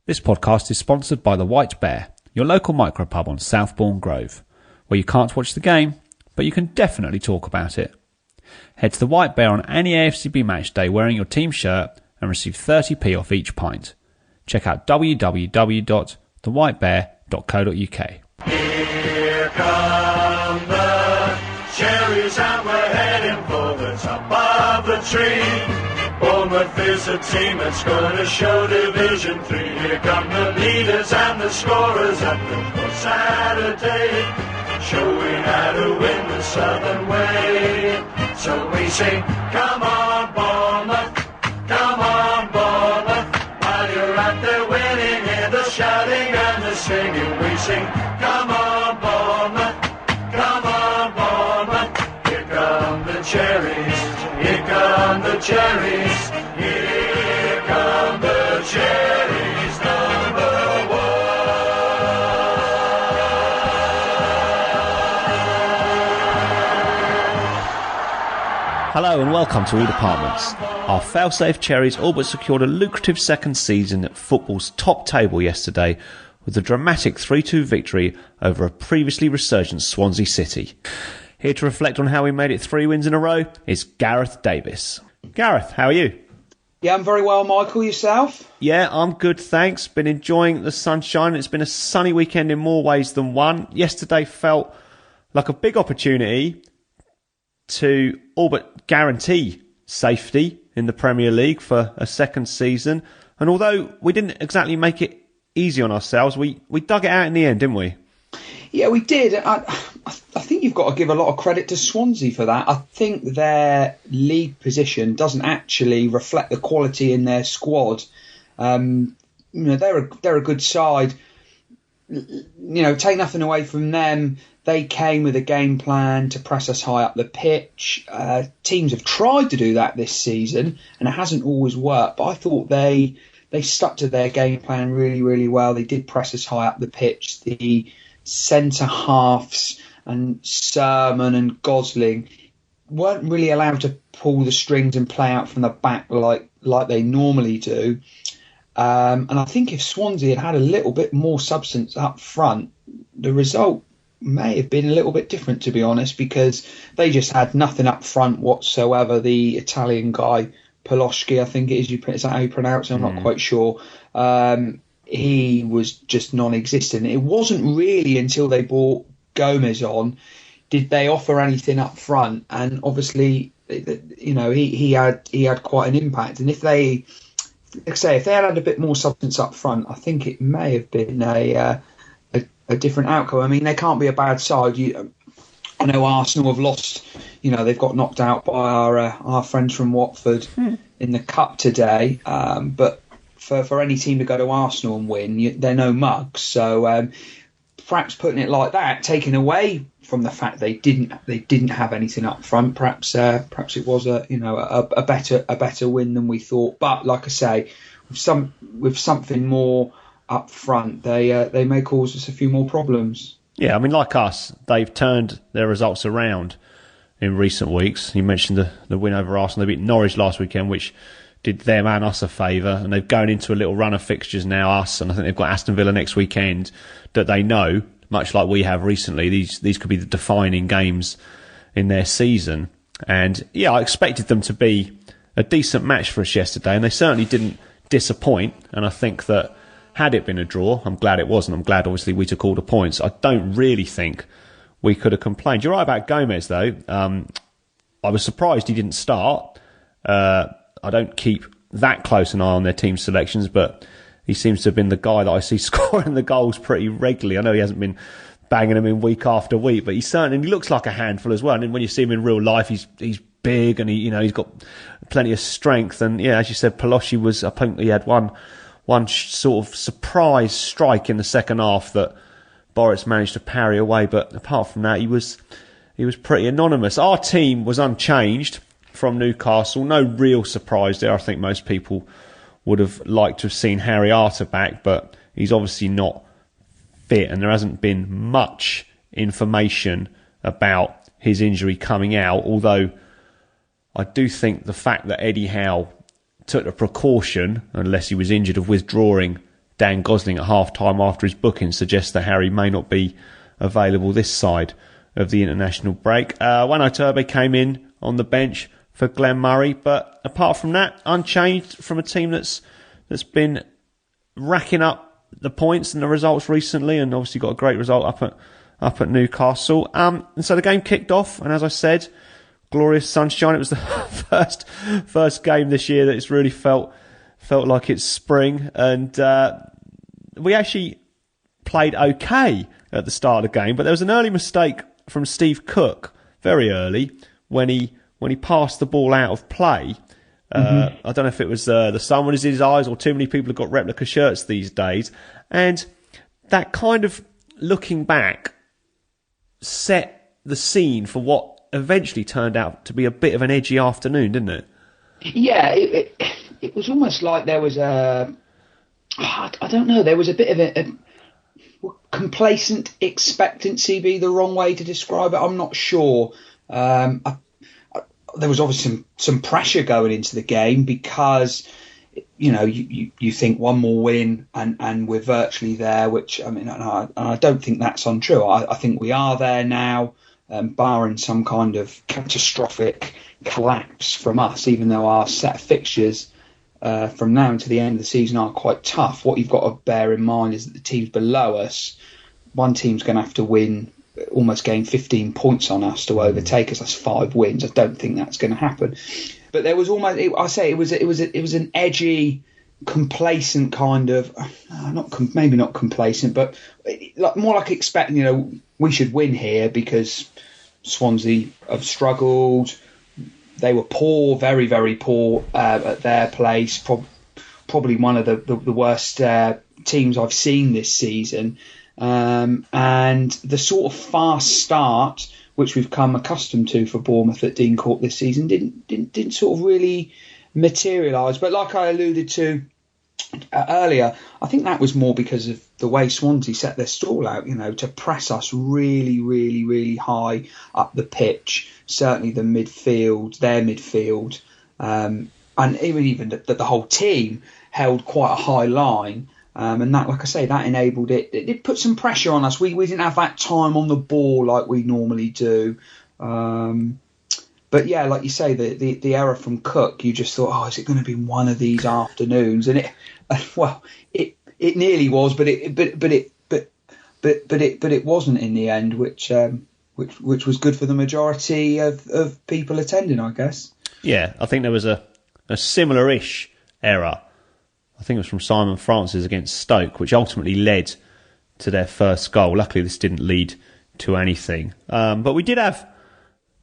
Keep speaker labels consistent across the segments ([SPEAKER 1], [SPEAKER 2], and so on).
[SPEAKER 1] This podcast is sponsored by the White Bear, your local micropub on Southbourne Grove, where you can't watch the game, but you can definitely talk about it. Head to the White Bear on any AFCB match day wearing your team shirt and receive 30p off each pint. Check out www.thewhitebear.co.uk.
[SPEAKER 2] Here come the cherries and we're heading for the top of the tree. Bournemouth is a team that's going to show Division 3. Here come the leaders and the scorers at the Saturday, showing how to win the Southern way. So we sing, come on Bournemouth, come on Bournemouth. While you're out there winning, hear the shouting and the singing. We sing, come on Bournemouth, come on Bournemouth. Here come the Cherries, here come the Cherries, here come the Cherries, number one.
[SPEAKER 1] Hello and welcome to All Departments. Our fail-safe Cherries all but secured a lucrative second season at football's top table yesterday with a dramatic 3-2 victory over a previously resurgent Swansea City. Here to reflect on how we made it 3 wins in a row is Gareth Davies. Gareth, how are you?
[SPEAKER 3] Yeah, I'm very well, Michael. Yourself?
[SPEAKER 1] Yeah, I'm good, thanks. Been enjoying the sunshine. It's been a sunny weekend in more ways than one. Yesterday felt like a big opportunity to all but guarantee safety in the Premier League for a second season. And although we didn't exactly make it easy on ourselves, we dug it out in the end, didn't we?
[SPEAKER 3] Yeah, we did. I think you've got to give a lot of credit to Swansea for that. I think their league position doesn't actually reflect the quality in their squad. They're a good side. Take nothing away from them. They came with a game plan to press us high up the pitch. Teams have tried to do that this season, and it hasn't always worked. But I thought they stuck to their game plan really, really well. They did press us high up the pitch. The centre halves and Sermon and Gosling weren't really allowed to pull the strings and play out from the back like they normally do. And I think if Swansea had had a little bit more substance up front, the result may have been a little bit different, to be honest, because they just had nothing up front whatsoever. The Italian guy, Poloski, I think it is. Is that how you pronounce it? I'm not quite sure. He was just non-existent. It wasn't really until they brought Gomez on did they offer anything up front, and obviously, he had quite an impact. And if they had a bit more substance up front, I think it may have been a different outcome. I mean, they can't be a bad side. I know Arsenal have lost. They've got knocked out by our friends from Watford in the cup today. But for any team to go to Arsenal and win, they're no mugs. So perhaps putting it like that, taking away from the fact they didn't have anything up front, perhaps it was a better win than we thought. But like I say, with something more up front, they may cause us a few more problems.
[SPEAKER 1] Yeah, I mean, like us, they've turned their results around in recent weeks. You mentioned the win over Arsenal. They beat Norwich last weekend, which did them and us a favour, and they've gone into a little run of fixtures now, us, and I think they've got Aston Villa next weekend, that they know, much like we have recently, these could be the defining games in their season. And yeah, I expected them to be a decent match for us yesterday, and they certainly didn't disappoint. And I think that had it been a draw, I'm glad it wasn't. I'm glad, obviously, we took all the points. I don't really think we could have complained. You're right about Gomez, though. I was surprised he didn't start. I don't keep that close an eye on their team selections, but he seems to have been the guy that I see scoring the goals pretty regularly. I know he hasn't been banging them in week after week, but he looks like a handful as well. And when you see him in real life, he's big and he's got plenty of strength. And yeah, as you said, Polosi I think he had one sort of surprise strike in the second half that Boris managed to parry away. But apart from that, he was pretty anonymous. Our team was unchanged from Newcastle. No real surprise there. I think most people would have liked to have seen Harry Arter back, but he's obviously not fit, and there hasn't been much information about his injury coming out, although I do think the fact that Eddie Howe took the precaution, unless he was injured, of withdrawing Dan Gosling at half-time after his booking suggests that Harry may not be available this side of the international break. Wano Turbe came in on the bench for Glenn Murray, but apart from that, unchanged from a team that's been racking up the points and the results recently, and obviously got a great result up at Newcastle. And so the game kicked off, and as I said, glorious sunshine. It was the first game this year that it's really felt like it's spring, and we actually played okay at the start of the game, but there was an early mistake from Steve Cook very early when he passed the ball out of play. I don't know if it was the sun was in his eyes or too many people have got replica shirts these days, and that kind of, looking back, set the scene for what eventually turned out to be a bit of an edgy afternoon, didn't it?
[SPEAKER 3] Yeah, it was almost like there was I don't know, there was a bit of a complacent expectancy, be the wrong way to describe it. I'm not sure. There was obviously some pressure going into the game because, you think one more win and we're virtually there, which, I mean, I don't think that's untrue. I think we are there now, barring some kind of catastrophic collapse from us, even though our set of fixtures from now until the end of the season are quite tough. What you've got to bear in mind is that the teams below us, one team's going to have to win, almost gain 15 points on us to overtake us. That's 5 wins. I don't think that's going to happen. But there was almost, it was an edgy, complacent kind of, maybe not complacent, but more like expecting, we should win here because Swansea have struggled. They were poor, very, very poor at their place. Probably one of the worst teams I've seen this season. And the sort of fast start, which we've come accustomed to for Bournemouth at Dean Court this season, didn't sort of really materialise. But like I alluded to earlier, I think that was more because of the way Swansea set their stall out, to press us really, really, really high up the pitch, certainly their midfield, and even the whole team held quite a high line. And that, like I say, that enabled it. It put some pressure on us. We didn't have that time on the ball like we normally do. But yeah, like you say, the error from Cook, you just thought, is it going to be one of these afternoons? And it nearly was, but it wasn't in the end, which was good for the majority of people attending, I guess.
[SPEAKER 1] Yeah, I think there was a similar-ish error. I think it was from Simon Francis against Stoke, which ultimately led to their first goal. Luckily, this didn't lead to anything. But we did have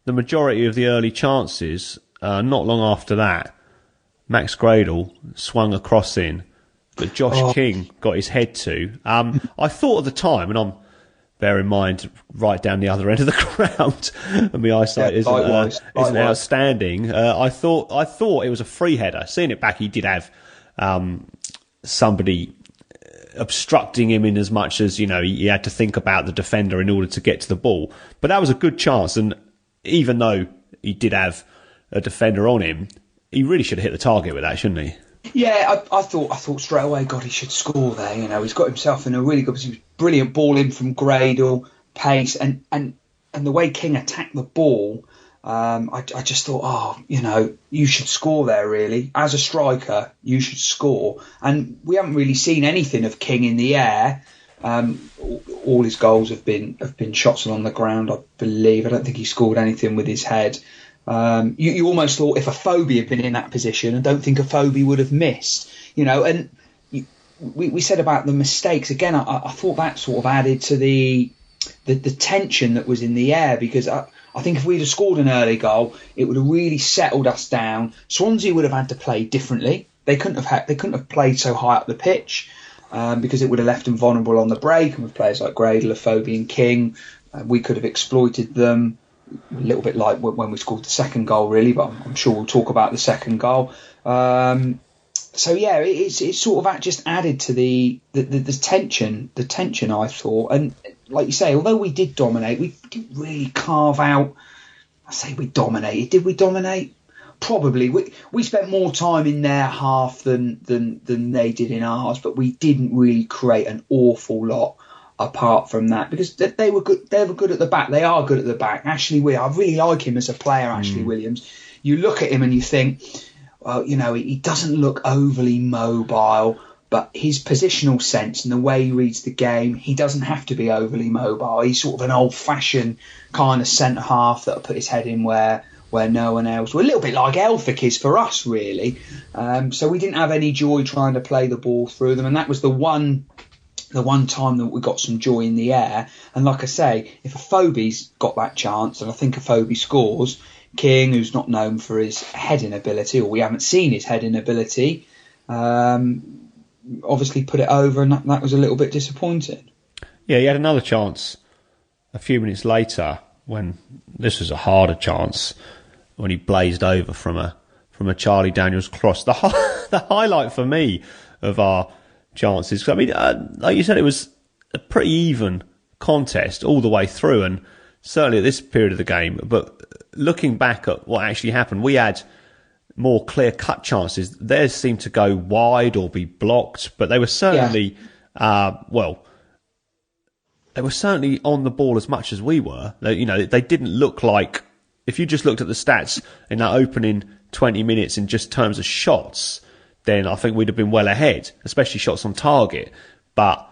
[SPEAKER 1] the majority of the early chances. Not long after that, Max Gradle swung a cross in that Josh King got his head to. I thought at the time, and bear in mind, right down the other end of the ground, and my eyesight isn't outstanding. I thought it was a free header. Seeing it back, he did have somebody obstructing him in as much as, he had to think about the defender in order to get to the ball. But that was a good chance, and even though he did have a defender on him, he really should have hit the target with that, shouldn't he? Yeah,
[SPEAKER 3] I thought straight away, God, he should score there. He's got himself in a really good, brilliant ball in from Gradle, pace, and the way King attacked the ball. I just thought, you should score there, really. As a striker, you should score. And we haven't really seen anything of King in the air. All his goals have been shots along the ground, I believe. I don't think he scored anything with his head. You almost thought if Afobe had been in that position, I don't think Afobe would have missed. And we said about the mistakes. Again, I thought that sort of added to the tension that was in the air, because I think if we'd have scored an early goal, it would have really settled us down. Swansea would have had to play differently. They couldn't have played so high up the pitch because it would have left them vulnerable on the break. And with players like Gradle, Afobe and King, we could have exploited them a little bit like when we scored the second goal, really. But I'm sure we'll talk about the second goal. So yeah, it's sort of just added to the tension. The tension, I thought, and like you say, although we did dominate, we didn't really carve out. I say we dominated. Did we dominate? probably we spent more time in their half than they did in ours, but we didn't really create an awful lot apart from that, because they were good. They were good at the back. They are good at the back. I really like him as a player, Ashley Williams. You look at him and you think, well, he doesn't look overly mobile, but his positional sense and the way he reads the game, he doesn't have to be overly mobile. He's sort of an old-fashioned kind of centre half that'll put his head in where no one else. Well, a little bit like Elphick is for us, really. So we didn't have any joy trying to play the ball through them, and that was the one time that we got some joy in the air. And like I say, if Afobe's got that chance, and I think Afobe scores, King, who's not known for his heading ability, or we haven't seen his heading ability, obviously put it over, and that was a little bit disappointing. Yeah,
[SPEAKER 1] he had another chance a few minutes later when this was a harder chance, when he blazed over from a Charlie Daniels cross. The highlight for me of our chances, I mean, like you said, it was a pretty even contest all the way through, and certainly at this period of the game. But looking back at what actually happened, we had more clear-cut chances. Theirs seemed to go wide or be blocked, but they were certainly, they were certainly on the ball as much as we were. They didn't look like, if you just looked at the stats in that opening 20 minutes in just terms of shots, then I think we'd have been well ahead, especially shots on target. But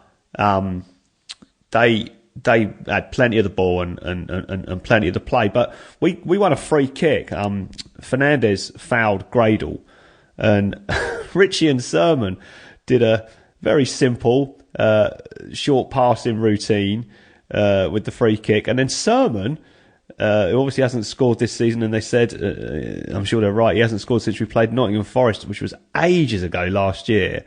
[SPEAKER 1] they had plenty of the ball and plenty of the play. But we won a free kick. Fernandez fouled Gradle, and Richie and Sermon did a very simple short passing routine with the free kick. And then Sermon, who obviously hasn't scored this season, and they said, I'm sure they're right, he hasn't scored since we played Nottingham Forest, which was ages ago last year.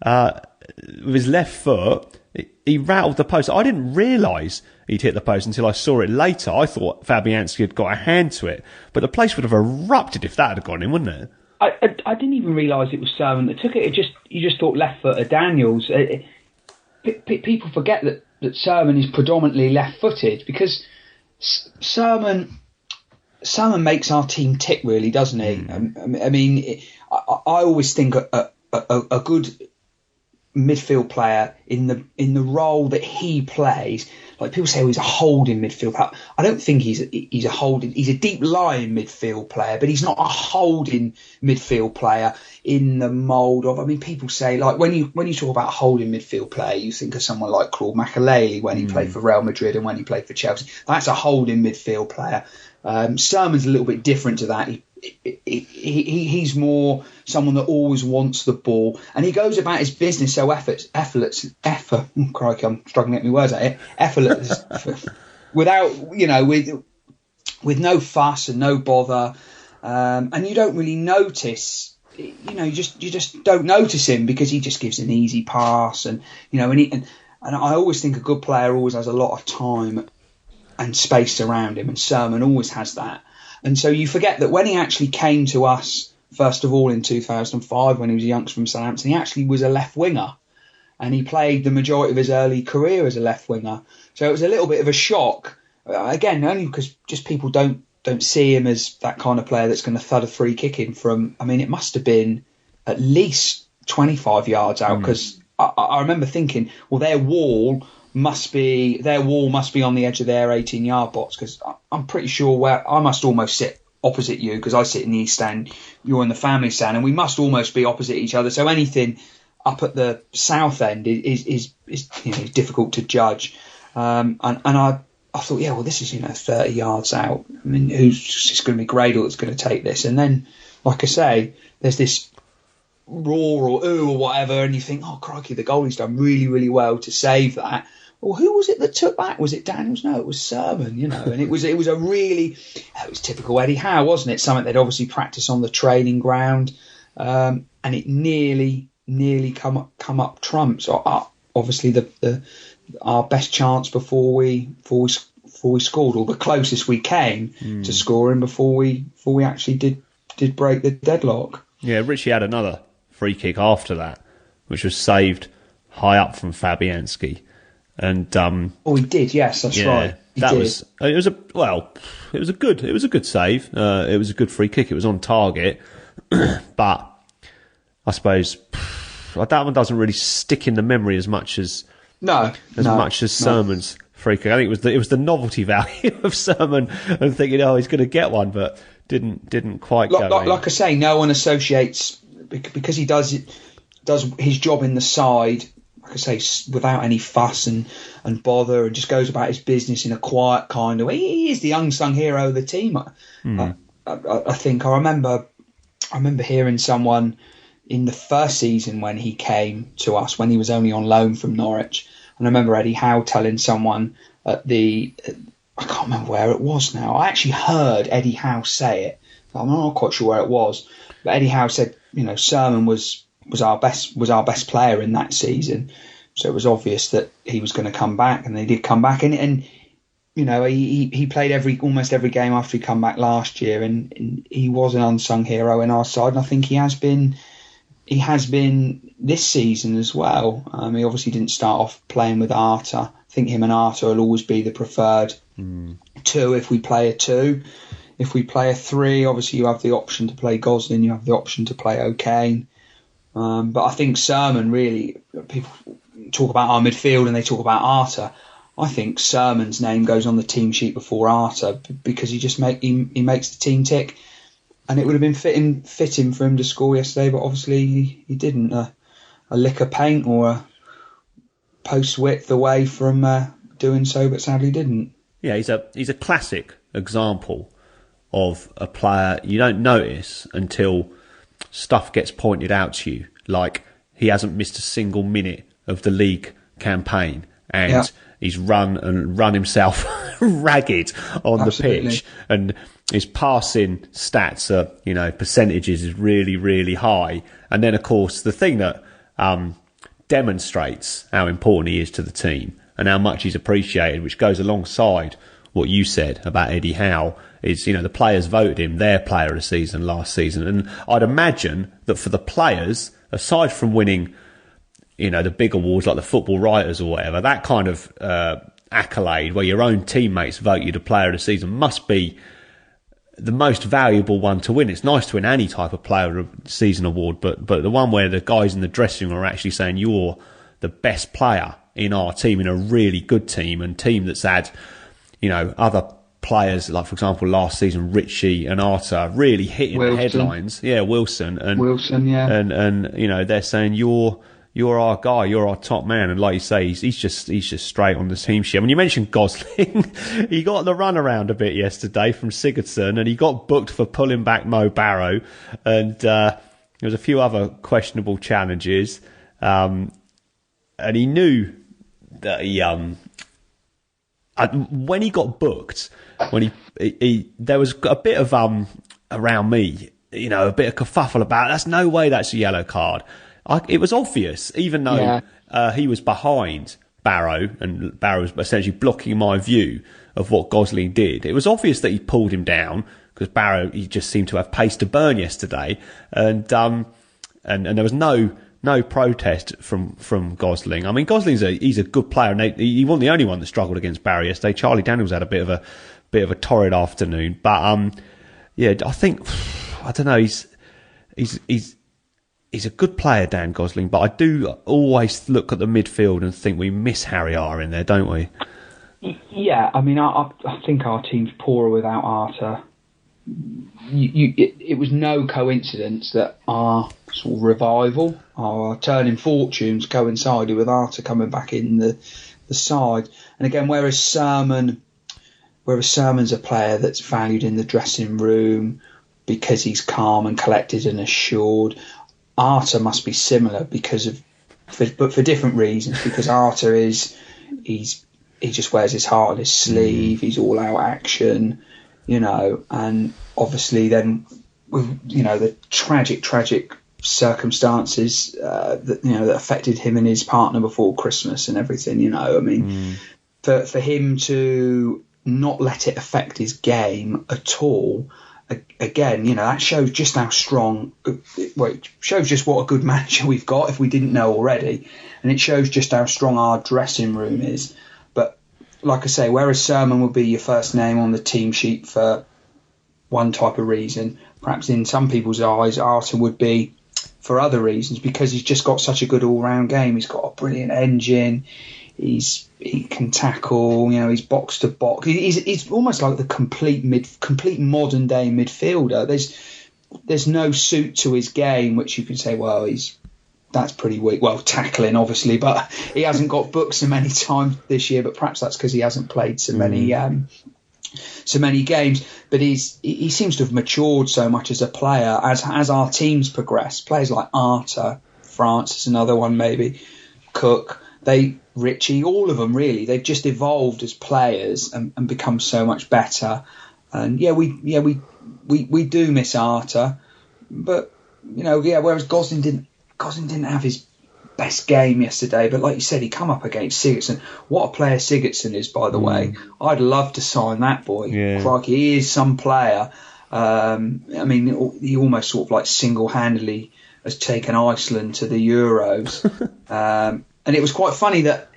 [SPEAKER 1] With his left foot, he rattled the post. I didn't realise he'd hit the post until I saw it later. I thought Fabianski had got a hand to it, but the place would have erupted if that had gone in, wouldn't it?
[SPEAKER 3] I didn't even realise it was Sermon that took it. You just thought left foot of Daniels. People forget that Sermon is predominantly left-footed, because Sermon makes our team tick, really, doesn't he? I mean, I always think a good midfield player in the role that he plays, like people say, he's a holding midfield player. I don't think he's a holding. He's a deep lying midfield player, but he's not a holding midfield player in the mould of. I mean, people say, like, when you talk about a holding midfield player, you think of someone like Claude Makelele when he played for Real Madrid and when he played for Chelsea. That's a holding midfield player. Sermon's a little bit different to that. He's more someone that always wants the ball, and he goes about his business so effortless. Crikey, I'm struggling to get my words out here. Effortless, without with no fuss and no bother, and you don't really notice. You just don't notice him because he just gives an easy pass, and and I always think a good player always has a lot of time and space around him, and Sermon always has that. And so you forget that when he actually came to us, first of all in 2005, when he was a youngster from Southampton, he actually was a left winger, and he played the majority of his early career as a left winger. So it was a little bit of a shock, again, only because just people don't see him as that kind of player that's going to thud a free kick in from, I mean, it must have been at least 25 yards out, because I remember thinking, well, their wall must be on the edge of their 18-yard box, because I'm pretty sure where I must almost sit opposite you, because I sit in the east stand, you're in the family stand, and we must almost be opposite each other. So anything up at the south end is difficult to judge. And I thought, yeah, well, this is 30 yards out. I mean, it's going to be Gradle that's going to take this? And then, like I say, there's this roar or ooh or whatever, and you think, oh crikey, the goalie's done really, really well to save that. Well, who was it that took that? Was it Daniels? No, it was Sermon, and it was typical Eddie Howe, wasn't it? Something they'd obviously practiced on the training ground, and it nearly come up trumps. Obviously, our best chance before we scored, or the closest we came to scoring before we actually did break the deadlock.
[SPEAKER 1] Yeah, Richie had another free kick after that, which was saved high up from Fabianski. And
[SPEAKER 3] he did. Yes, that's right.
[SPEAKER 1] It was a good save. It was a good free kick. It was on target, but I suppose that one doesn't really stick in the memory as much as Sermon's free kick. I think it was the novelty value of Sermon and thinking, he's going to get one, but didn't quite go.
[SPEAKER 3] Like I say, no one associates because he does his job in the side. Like I say, without any fuss and bother, and just goes about his business in a quiet kind of way. He is the unsung hero of the team. I think I remember hearing someone in the first season when he came to us, when he was only on loan from Norwich, and I remember Eddie Howe telling someone at I can't remember where it was now. I actually heard Eddie Howe say it. I'm not quite sure where it was, but Eddie Howe said, Sermon was our best player in that season, so it was obvious that he was going to come back, and he did come back, and he played almost every game after he come back last year, and he was an unsung hero in our side, and I think he has been this season as well. He obviously didn't start off playing with Arta. I think him and Arta will always be the preferred two if we play a two. If we play a three, obviously you have the option to play Gosling, you have the option to play O'Kane. But I think Sermon, really, people talk about our midfield and they talk about Arta. I think Sermon's name goes on the team sheet before Arta because he makes the team tick. And it would have been fitting for him to score yesterday, but obviously he didn't. A lick of paint or a post width away from doing so, but sadly didn't.
[SPEAKER 1] Yeah, he's a classic example of a player you don't notice until stuff gets pointed out to you. Like he hasn't missed a single minute of the league campaign, and he's run himself ragged on the pitch, and his passing stats are, percentages is really, really high. And then, of course, the thing that demonstrates how important he is to the team and how much he's appreciated, which goes alongside what you said about Eddie Howe, is, the players voted him their player of the season last season. And I'd imagine that for the players, aside from winning, the big awards like the Football Writers or whatever, that kind of accolade where your own teammates vote you the player of the season must be the most valuable one to win. It's nice to win any type of player of the season award, but the one where the guys in the dressing room are actually saying you're the best player in our team, in a really good team, and team that's had, other players, like, for example, last season, Ritchie and Arta really hitting the headlines. Yeah, Wilson. And they're saying you're our guy, you're our top man, and like you say, he's just straight on the team sheet. I mean, you mentioned Gosling. He got the runaround a bit yesterday from Sigurdsson, and he got booked for pulling back Mo Barrow, and there was a few other questionable challenges, and he knew that when he got booked, when he there was a bit of around me, a bit of kerfuffle about that's no way that's a yellow card. It was obvious, even though he was behind Barrow, and Barrow was essentially blocking my view of what Gosling did. It was obvious that he pulled him down because Barrow, he just seemed to have pace to burn yesterday, and there was no protest from Gosling. I mean, Gosling's he's a good player, and he wasn't the only one that struggled against Barrow yesterday. Charlie Daniels had a bit of a torrid afternoon, but I think I don't know. He's a good player, Dan Gosling, but I do always look at the midfield and think we miss Harry R in there, don't we?
[SPEAKER 3] Yeah, I mean, I think our team's poorer without Arta. It was no coincidence that our sort of revival, our turning fortunes coincided with Arta coming back in the side. And again, whereas Sermon's a player that's valued in the dressing room because he's calm and collected and assured, Arta must be similar but for different reasons. Because Arta he just wears his heart on his sleeve. He's all out action, and obviously then with the tragic circumstances that affected him and his partner before Christmas and everything. I mean, for him to not let it affect his game at all. again, that shows just how strong. Well, it shows just what a good manager we've got if we didn't know already, and it shows just how strong our dressing room is. But like I say, whereas Sermon would be your first name on the team sheet for one type of reason, perhaps in some people's eyes, Arthur would be for other reasons, because he's just got such a good all-round game. He's got a brilliant engine. He can tackle. He's box to box. He's almost like the complete modern day midfielder. There's no suit to his game which you can say, well, that's pretty weak. Well, tackling obviously, but he hasn't got booked so many times this year. But perhaps that's because he hasn't played so many games. But he seems to have matured so much as a player as our teams progress. Players like Arter, France is another one, maybe Cook. Richie, all of them really, they've just evolved as players and become so much better. And we do miss Arter, but whereas Gosling didn't have his best game yesterday, but like you said, he come up against Sigurdsson. What a player Sigurdsson is, by the way. I'd love to sign that boy.
[SPEAKER 1] Yeah.
[SPEAKER 3] Crikey, he is some player. He almost sort of like single-handedly has taken Iceland to the Euros. And it was quite funny that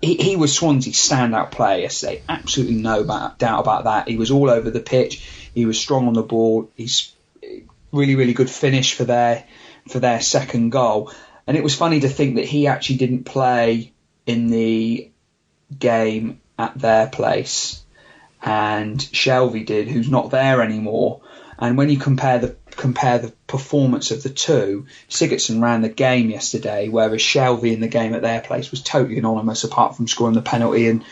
[SPEAKER 3] he was Swansea's standout player yesterday. Absolutely no doubt about that. He was all over the pitch. He was strong on the ball. He's really, really good finish for their second goal. And it was funny to think that he actually didn't play in the game at their place, and Shelvey did, who's not there anymore. And when you compare the performance of the two, Sigurdsson ran the game yesterday, whereas Shelvey in the game at their place was totally anonymous, apart from scoring the penalty and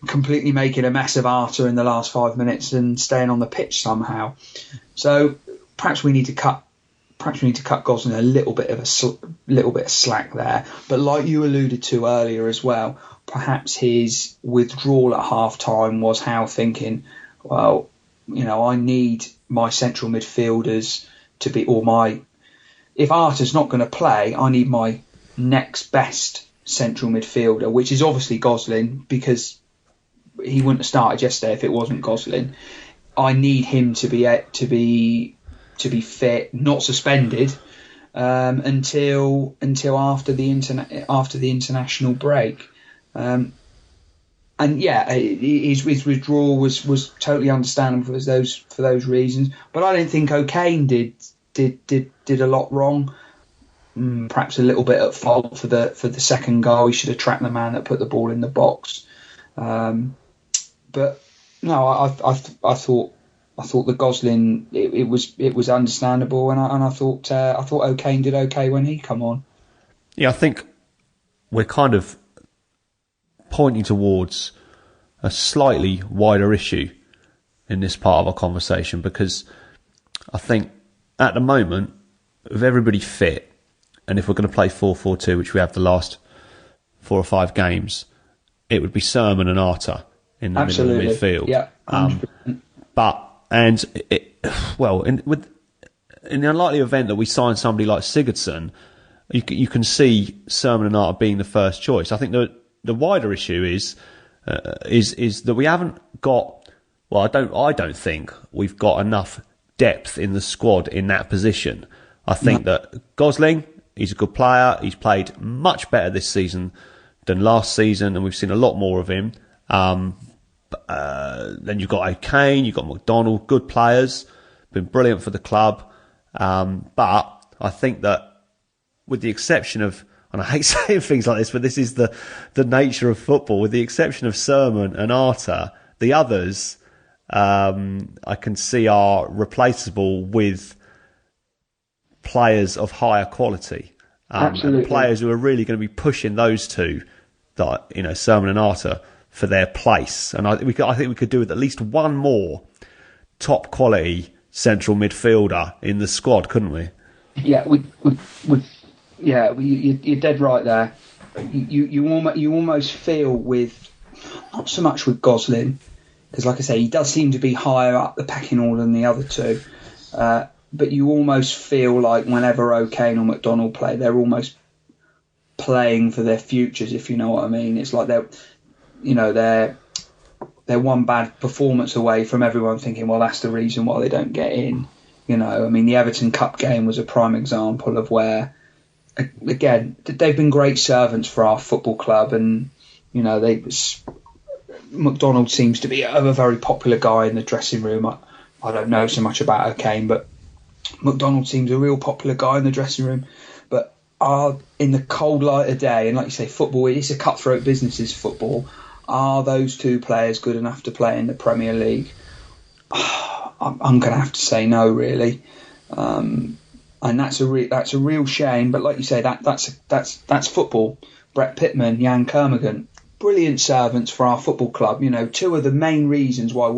[SPEAKER 3] completely making a mess of Arter in the last 5 minutes and staying on the pitch somehow. So perhaps we need to cut Gosling a little bit of slack there. But like you alluded to earlier as well, perhaps his withdrawal at half time was Howe thinking, well, I need my central midfielders to be, if Arter's not going to play, I need my next best central midfielder, which is obviously Gosling, because he wouldn't have started yesterday if it wasn't Gosling. I need him to be fit, not suspended, until after the international break. And his withdrawal was totally understandable for those reasons. But I don't think O'Kane did a lot wrong. Perhaps a little bit at fault for the second goal. He should have tracked the man that put the ball in the box. But no, I thought the Gosling it was understandable, and I thought O'Kane did okay when he come on.
[SPEAKER 1] Yeah, I think we're kind of pointing towards a slightly wider issue in this part of our conversation, because I think at the moment, with everybody fit, and if we're going to play 4-4-2, which we have the last 4 or 5 games, it would be Sermon and Arter in the middle of the midfield.
[SPEAKER 3] Yeah,
[SPEAKER 1] in the unlikely event that we sign somebody like Sigurdsson, you can see Sermon and Arter being the first choice. I think the wider issue is that we haven't got. Well, I don't think we've got enough depth in the squad in that position. I think that Gosling, he's a good player. He's played much better this season than last season, and we've seen a lot more of him. Then you've got O'Kane, you've got McDonald, good players, been brilliant for the club. But I think that, with the exception of, and I hate saying things like this, but this is the nature of football, with the exception of Sermon and Arter, the others I can see are replaceable with players of higher quality.
[SPEAKER 3] Absolutely.
[SPEAKER 1] And players who are really going to be pushing those two, Sermon and Arter, for their place. And I think we could do with at least one more top quality central midfielder in the squad, couldn't we?
[SPEAKER 3] Yeah, you're dead right there. You almost feel with, not so much with Gosling, because like I say, he does seem to be higher up the pecking order than the other two. But you almost feel like whenever O'Kane or McDonald play, they're almost playing for their futures, if you know what I mean. It's like they're they're one bad performance away from everyone thinking, well, that's the reason why they don't get in. You know, I mean, the Everton Cup game was a prime example of where, again, they've been great servants for our football club, and you know, McDonald seems to be a very popular guy in the dressing room. I don't know so much about O'Kane, but McDonald seems a real popular guy in the dressing room. But in the cold light of day, and like you say, football, it's a cutthroat business, is football. Are those two players good enough to play in the Premier League? I'm going to have to say no, really. And that's a real shame. But like you say, that's football. Brett Pitman, Jan Kermorgant, brilliant servants for our football club. You know, two of the main reasons why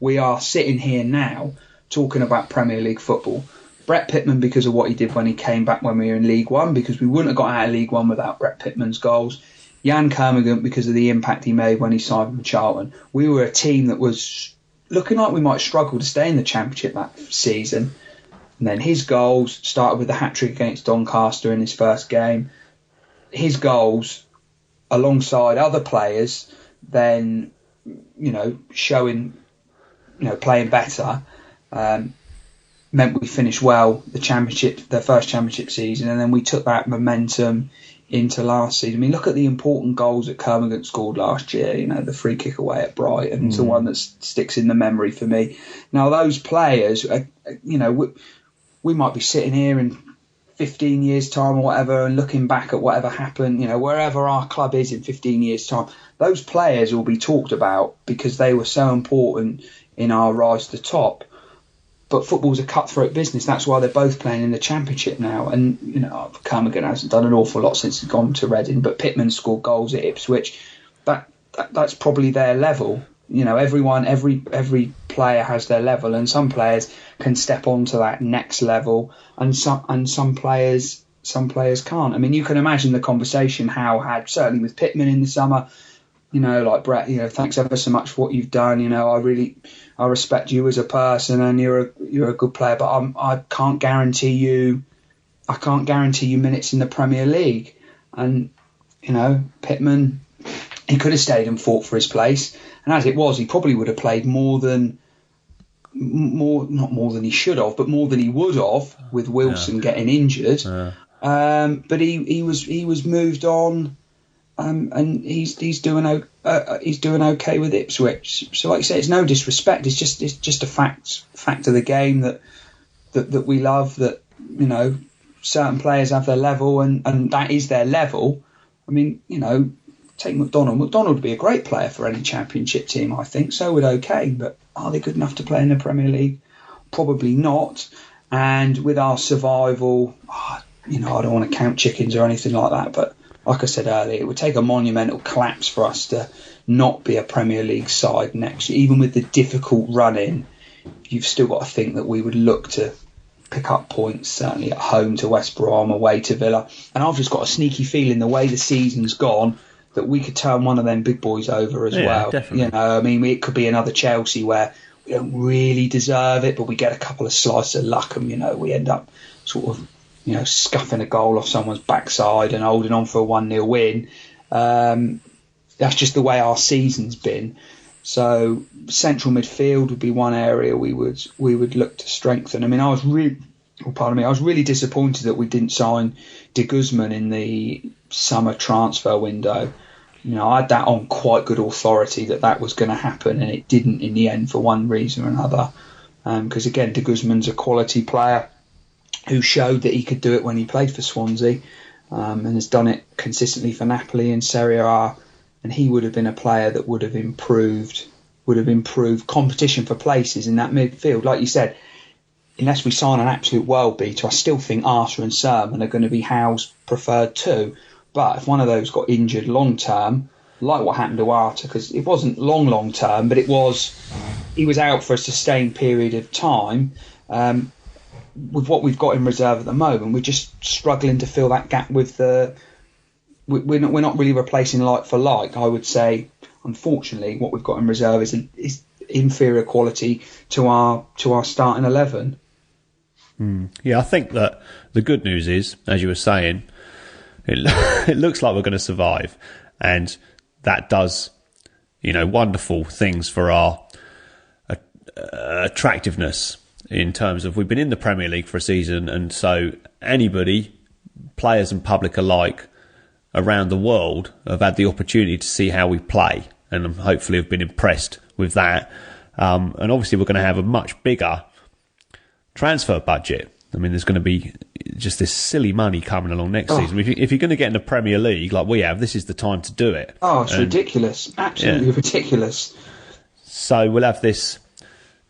[SPEAKER 3] we are sitting here now talking about Premier League football. Brett Pitman because of what he did when he came back when we were in League One, because we wouldn't have got out of League One without Brett Pitman's goals. Jan Kermorgant because of the impact he made when he signed with Charlton. We were a team that was looking like we might struggle to stay in the Championship that season. And then his goals started with the hat-trick against Doncaster in his first game. His goals, alongside other players, then, you know, showing, you know, playing better, meant we finished well the first Championship season, and then we took that momentum into last season. I mean, look at the important goals that Kermorgant scored last year. You know, the free kick away at Brighton is the one that sticks in the memory for me. Now, those players, you know, we might be sitting here in 15 years' time or whatever and looking back at whatever happened, you know, wherever our club is in 15 years' time, those players will be talked about because they were so important in our rise to the top. But football's a cutthroat business. That's why they're both playing in the Championship now. And, you know, Kermorgant hasn't done an awful lot since he's gone to Reading, but Pitman scored goals at Ipswich. That's probably their level. You know, every player has their level, and some players can step onto that next level, and some players can't. I mean, you can imagine the conversation Howe had, certainly with Pitman in the summer. You know, like, Brett, you know, thanks ever so much for what you've done. You know, I respect you as a person, and you're a good player, but I can't guarantee you minutes in the Premier League. And, you know, Pitman, he could have stayed and fought for his place, and as it was, he probably would have played not more than he should have, but more than he would have with Wilson getting injured. But he was moved on. And he's doing okay with Ipswich. So, like you say, it's no disrespect. It's just a fact of the game that we love. That, you know, certain players have their level, and that is their level. I mean, you know, take McDonald. McDonald would be a great player for any Championship team, I think. So would O'Kane. But are they good enough to play in the Premier League? Probably not. And with our survival, you know, I don't want to count chickens or anything like that, but like I said earlier, it would take a monumental collapse for us to not be a Premier League side next year. Even with the difficult run-in, you've still got to think that we would look to pick up points, certainly at home to West Brom, away to Villa. And I've just got a sneaky feeling the way the season's gone that we could turn one of them big boys over as well. Definitely. You know, I mean, it could be another Chelsea where we don't really deserve it, but we get a couple of slices of luck and, you know, we end up sort of, you know, scuffing a goal off someone's backside and holding on for a 1-0 win. That's just the way our season's been. So central midfield would be one area we would look to strengthen. I mean, I was really disappointed that we didn't sign De Guzman in the summer transfer window. You know, I had that on quite good authority that was going to happen, and it didn't in the end for one reason or another. Because again, De Guzman's a quality player who showed that he could do it when he played for Swansea, and has done it consistently for Napoli and Serie A. And he would have been a player that would have improved competition for places in that midfield. Like you said, unless we sign an absolute world beater, I still think Arthur and Sermon are going to be Howe's preferred two. But if one of those got injured long term, like what happened to Arthur, because it wasn't long term, but he was out for a sustained period of time. With what we've got in reserve at the moment, we're just struggling to fill that gap with the. We're not really replacing like for like. I would say, unfortunately, what we've got in reserve is inferior quality to our starting 11.
[SPEAKER 1] Yeah, I think that the good news is, as you were saying, it looks like we're going to survive, and that does wonderful things for our attractiveness in terms of we've been in the Premier League for a season, and so anybody, players and public alike around the world, have had the opportunity to see how we play, and hopefully have been impressed with that. And obviously we're going to have a much bigger transfer budget. I mean, there's going to be just this silly money coming along next season. If you're going to get in the Premier League like we have, this is the time to do it.
[SPEAKER 3] Oh, it's ridiculous. Absolutely ridiculous.
[SPEAKER 1] So we'll have this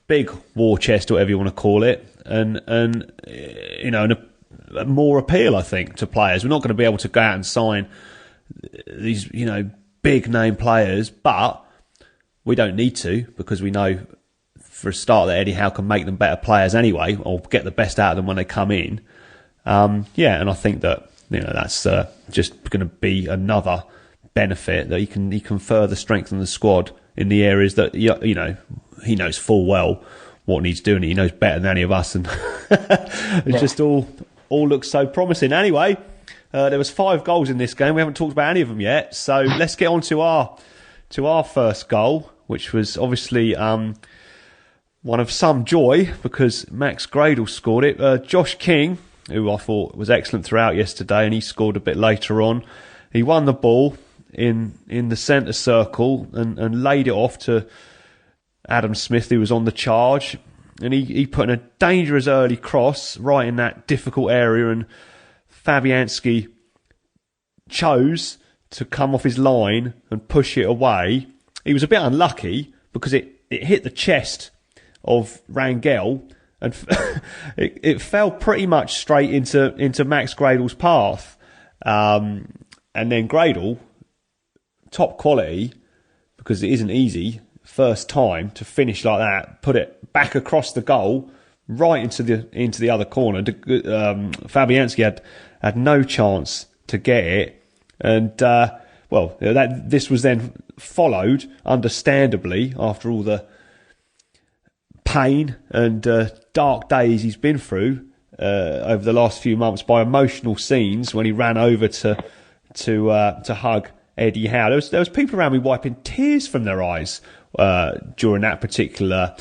[SPEAKER 1] big war chest, or whatever you want to call it, and a more appeal, I think, to players. We're not going to be able to go out and sign these, big name players, but we don't need to, because we know for a start that Eddie Howe can make them better players anyway, or get the best out of them when they come in. And I think that that's just going to be another benefit, that he can further strengthen the squad in the areas that he knows full well what needs doing. He knows better than any of us, and it's just all looks so promising. Anyway, there was 5 goals in this game. We haven't talked about any of them yet, so let's get on to our first goal, which was obviously one of some joy, because Max Gradle scored it. Josh King, who I thought was excellent throughout yesterday, and he scored a bit later on. He won the ball in the centre circle and laid it off to Adam Smith, who was on the charge, and he put in a dangerous early cross right in that difficult area, and Fabianski chose to come off his line and push it away. He was a bit unlucky because it hit the chest of Rangel, and it fell pretty much straight into Max Gradle's path. And then Gradle, top quality, because it isn't easy, first time to finish like that, put it back across the goal, right into the other corner. Fabianski had no chance to get it, and this was then followed, understandably, after all the pain and dark days he's been through over the last few months, by emotional scenes when he ran over to hug Eddie Howe. There was people around me wiping tears from their eyes during that particular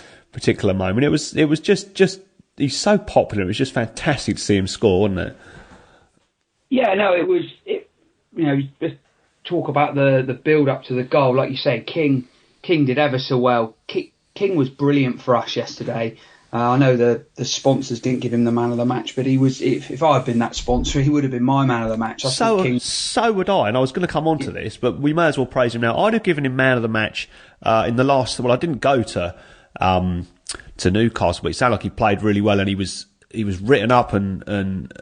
[SPEAKER 1] moment. It was just he's so popular. It was just fantastic to see him score, wasn't it?
[SPEAKER 3] Yeah, no, it was. Just talk about the build up to the goal, like you say. King did ever so well. King was brilliant for us yesterday. I know the sponsors didn't give him the man of the match, but he was. If I had been that sponsor, he would have been my man of the match.
[SPEAKER 1] So would I, and I was going to come on to this, but we may as well praise him now. I'd have given him man of the match in the last. Well, I didn't go to Newcastle, but it sounded like he played really well, and he was written up and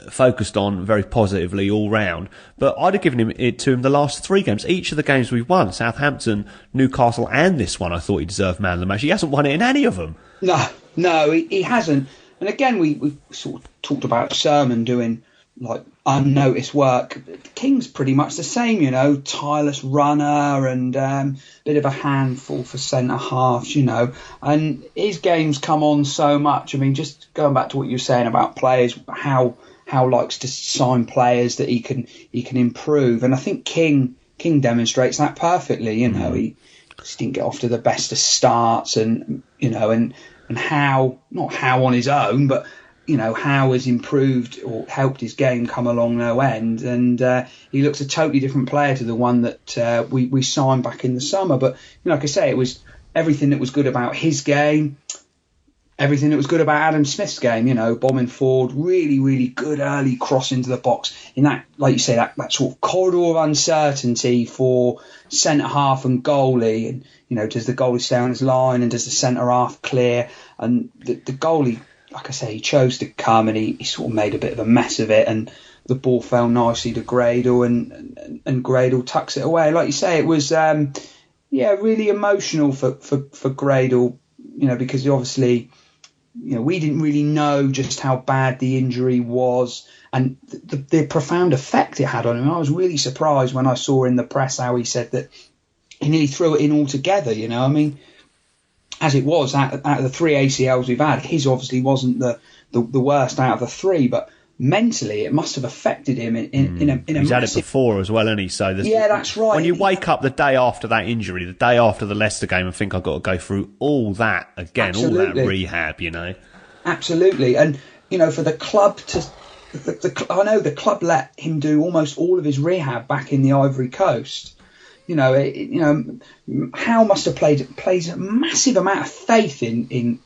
[SPEAKER 1] focused on very positively all round. But I'd have given it to him the last 3 games. Each of the games we've won, Southampton, Newcastle, and this one, I thought he deserved man of the match. He hasn't won it in any of them.
[SPEAKER 3] No, he hasn't. And again, we sort of talked about Sermon doing like unnoticed work. King's pretty much the same, tireless runner and bit of a handful for centre halves, and his games come on so much. I mean, just going back to what you were saying about players, how likes to sign players that he can improve, and I think King demonstrates that perfectly. He just didn't get off to the best of starts, and how, not how on his own, but how has improved or helped his game come along no end, and he looks a totally different player to the one that we signed back in the summer. But like I say, it was everything that was good about his game, everything that was good about Adam Smith's game. Bombing forward, really, really good early cross into the box in that, like you say, that sort of corridor of uncertainty for centre half and goalie. And does the goalie stay on his line, and does the centre half clear? And the goalie, like I say, he chose to come, and he sort of made a bit of a mess of it, and the ball fell nicely to Gradle, and Gradle tucks it away. Like you say, it was really emotional for Gradle, because obviously, we didn't really know just how bad the injury was, and the profound effect it had on him. I was really surprised when I saw in the press how he said that he nearly threw it in altogether. I mean, as it was, out of the 3 ACLs we've had, his obviously wasn't the worst out of the 3, but mentally it must have affected him in a
[SPEAKER 1] He's had it before as well, hasn't he? So
[SPEAKER 3] that's right.
[SPEAKER 1] When you wake up the day after that injury, the day after the Leicester game, and think I've got to go through all that again,
[SPEAKER 3] Absolutely.
[SPEAKER 1] all that rehab,
[SPEAKER 3] Absolutely. And for the club I know the club let him do almost all of his rehab back in the Ivory Coast. Howe must have plays a massive amount of faith in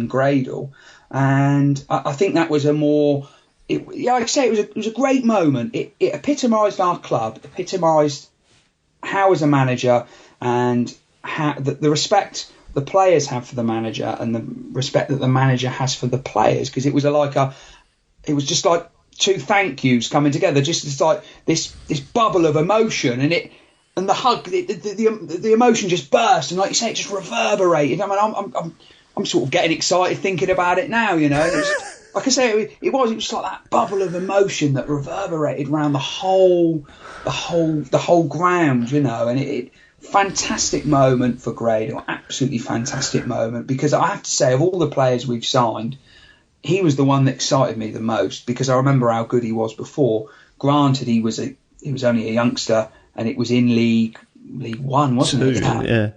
[SPEAKER 3] Gradle, and I think that was like I say, it was a great moment. It epitomised our club, epitomised Howe as a manager, and the respect the players have for the manager, and the respect that the manager has for the players, because it was just like two thank yous coming together, just like this bubble of emotion, and the hug, the emotion just burst, and like you say, it just reverberated. I mean, I'm sort of getting excited thinking about it now, It was, like I say, it was just like that bubble of emotion that reverberated around the whole ground, and fantastic moment for Gradle, absolutely fantastic moment, because I have to say, of all the players we've signed, he was the one that excited me the most, because I remember how good he was before. Granted, he was only a youngster, and it was in League One, wasn't it? Yeah.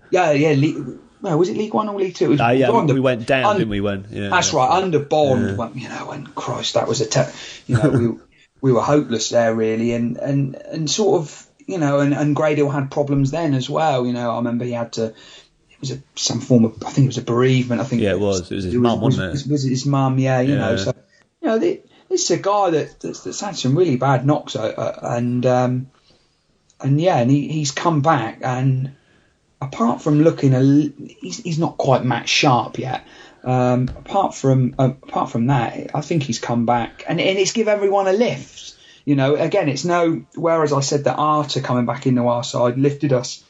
[SPEAKER 3] Was it League One or League Two?
[SPEAKER 1] We went down, didn't we?
[SPEAKER 3] That's right, under Bond. And Christ, that was we were hopeless there, really, and sort of, and Gradle had problems then as well. I remember he had to. It was some form of, I think it was a bereavement. I think
[SPEAKER 1] it was his mum, wasn't it?
[SPEAKER 3] It was his mum, yeah. So this is a guy that's had some really bad knocks, and he's come back, and apart from looking he's not quite Matt Sharp yet. Apart from that, I think he's come back, and it's give everyone a lift. Again, it's whereas I said that Arta coming back into our side lifted us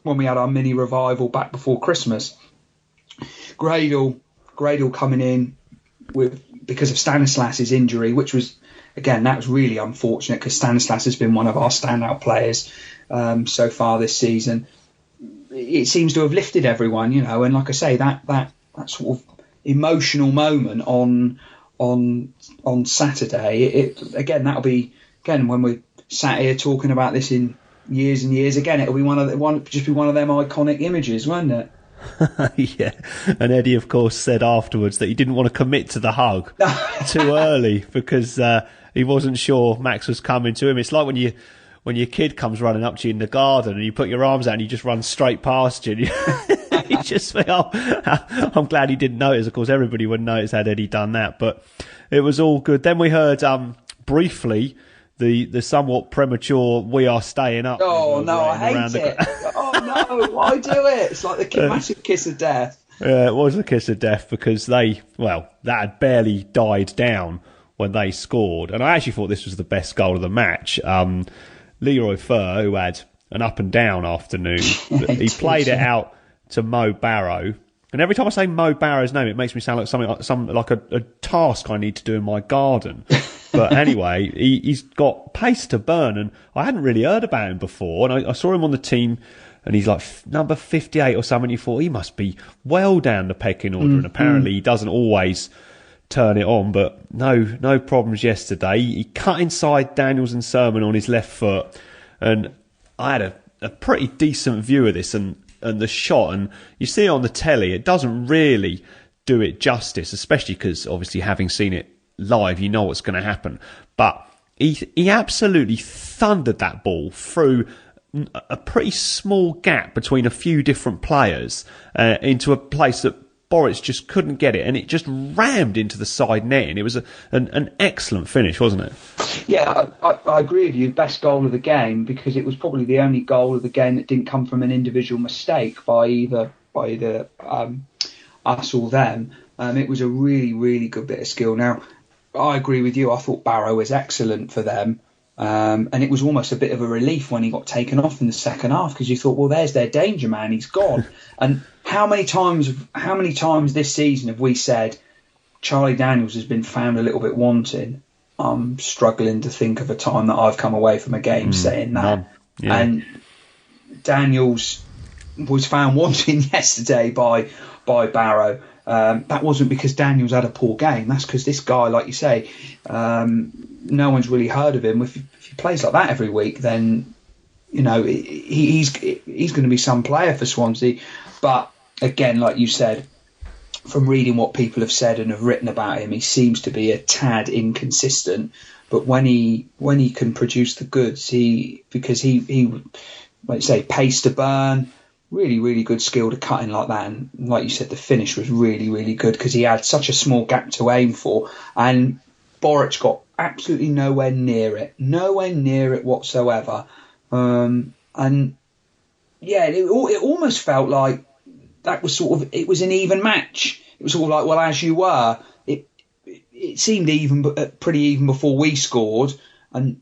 [SPEAKER 3] when we had our mini revival back before Christmas. Gradle coming in because of Stanislas's injury, which was, again, that was really unfortunate, because Stanislas has been one of our standout players so far this season. It seems to have lifted everyone, and like I say, that sort of emotional moment on Saturday. That'll be, again, when we're sat here talking about this in years and years again, it'll be one of them iconic images, won't it?
[SPEAKER 1] Yeah, and Eddie, of course, said afterwards that he didn't want to commit to the hug too early, because he wasn't sure Max was coming to him. It's like when your kid comes running up to you in the garden and you put your arms out and you just run straight past you. And you just think, I'm glad he didn't notice. Of course, everybody would notice had Eddie done that, but it was all good. Then we heard briefly the somewhat premature "We Are Staying Up."
[SPEAKER 3] Oh no, I hate it. Oh no, why do it? It's like the massive kiss of death.
[SPEAKER 1] Yeah, it was a kiss of death, because that had barely died down when they scored, and I actually thought this was the best goal of the match. Leroy Fer, who had an up and down afternoon, he played it out to Mo Barrow. And every time I say Mo Barrow's name, it makes me sound like a task I need to do in my garden. But anyway, he's got pace to burn, and I hadn't really heard about him before. And I saw him on the team, and he's like number 58 or something. You thought he must be well down the pecking order, and apparently he doesn't always turn it on. But no problems yesterday. He cut inside Daniels and Sermon on his left foot, and I had a pretty decent view of this, and the shot, and you see it on the telly, it doesn't really do it justice, especially because obviously having seen it live, you know what's going to happen. But he absolutely thundered that ball through a pretty small gap between a few different players into a place that Boris just couldn't get it, and it just rammed into the side net, and it was an excellent finish, wasn't it?
[SPEAKER 3] Yeah, I agree with you. Best goal of the game, because it was probably the only goal of the game that didn't come from an individual mistake by either us or them. It was a really, really good bit of skill. Now, I agree with you. I thought Barrow was excellent for them. And it was almost a bit of a relief when he got taken off in the second half, because you thought, well, there's their danger man, he's gone. And how many times this season have we said Charlie Daniels has been found a little bit wanting? I'm struggling to think of a time that I've come away from a game saying that. Yeah. And Daniels was found wanting yesterday by Barrow. That wasn't because Daniels had a poor game. That's because this guy, like you say, no one's really heard of him. If he plays like that every week, then he's going to be some player for Swansea. But again, like you said, from reading what people have said and have written about him, he seems to be a tad inconsistent. But when he can produce the goods, because he like you say, pace to burn, really, really good skill to cut in like that. And like you said, the finish was really, really good because he had such a small gap to aim for. And Boric got absolutely nowhere near it whatsoever. And yeah, it almost felt like that was it was an even match. It was sort of like, well, as you were, it seemed pretty even before we scored. And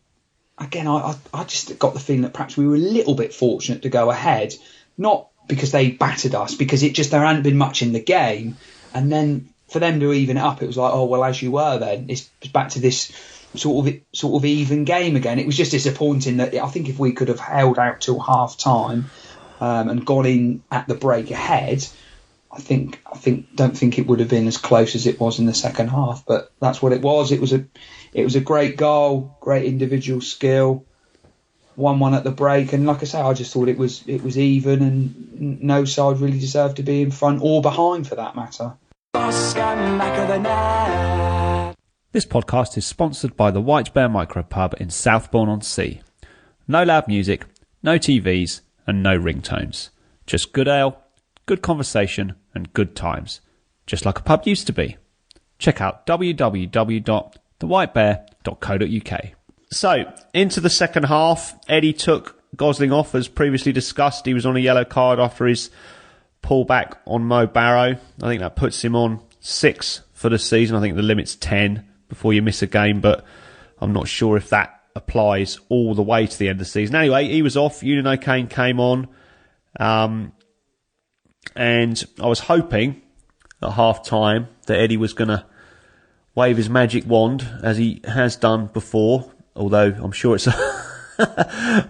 [SPEAKER 3] again, I just got the feeling that perhaps we were a little bit fortunate to go ahead, not because they battered us, because there hadn't been much in the game. And then for them to even it up, it was like, oh, well, as you were then. It's back to this sort of even game again. It was just disappointing that I think if we could have held out till half time and gone in at the break ahead, don't think it would have been as close as it was in the second half. But that's what it was. It was a great goal, great individual skill, 1-1 at the break, and like I say, I just thought it was even, and no side really deserved to be in front or behind for that matter.
[SPEAKER 1] This podcast is sponsored by the White Bear Micropub in Southbourne-on-Sea. No loud music, no TVs, and no ringtones. Just good ale, good conversation, and good times. Just like a pub used to be. Check out www.thewhitebear.co.uk. So, into the second half, Eddie took Gosling off, as previously discussed. He was on a yellow card after his pullback on Mo Barrow. I think that puts him on 6 for the season. I think the limit's 10 before you miss a game, but I'm not sure if that applies all the way to the end of the season. Anyway, he was off. Eunan O'Kane came on. And I was hoping at half-time that Eddie was going to wave his magic wand, as he has done before, although I'm sure it's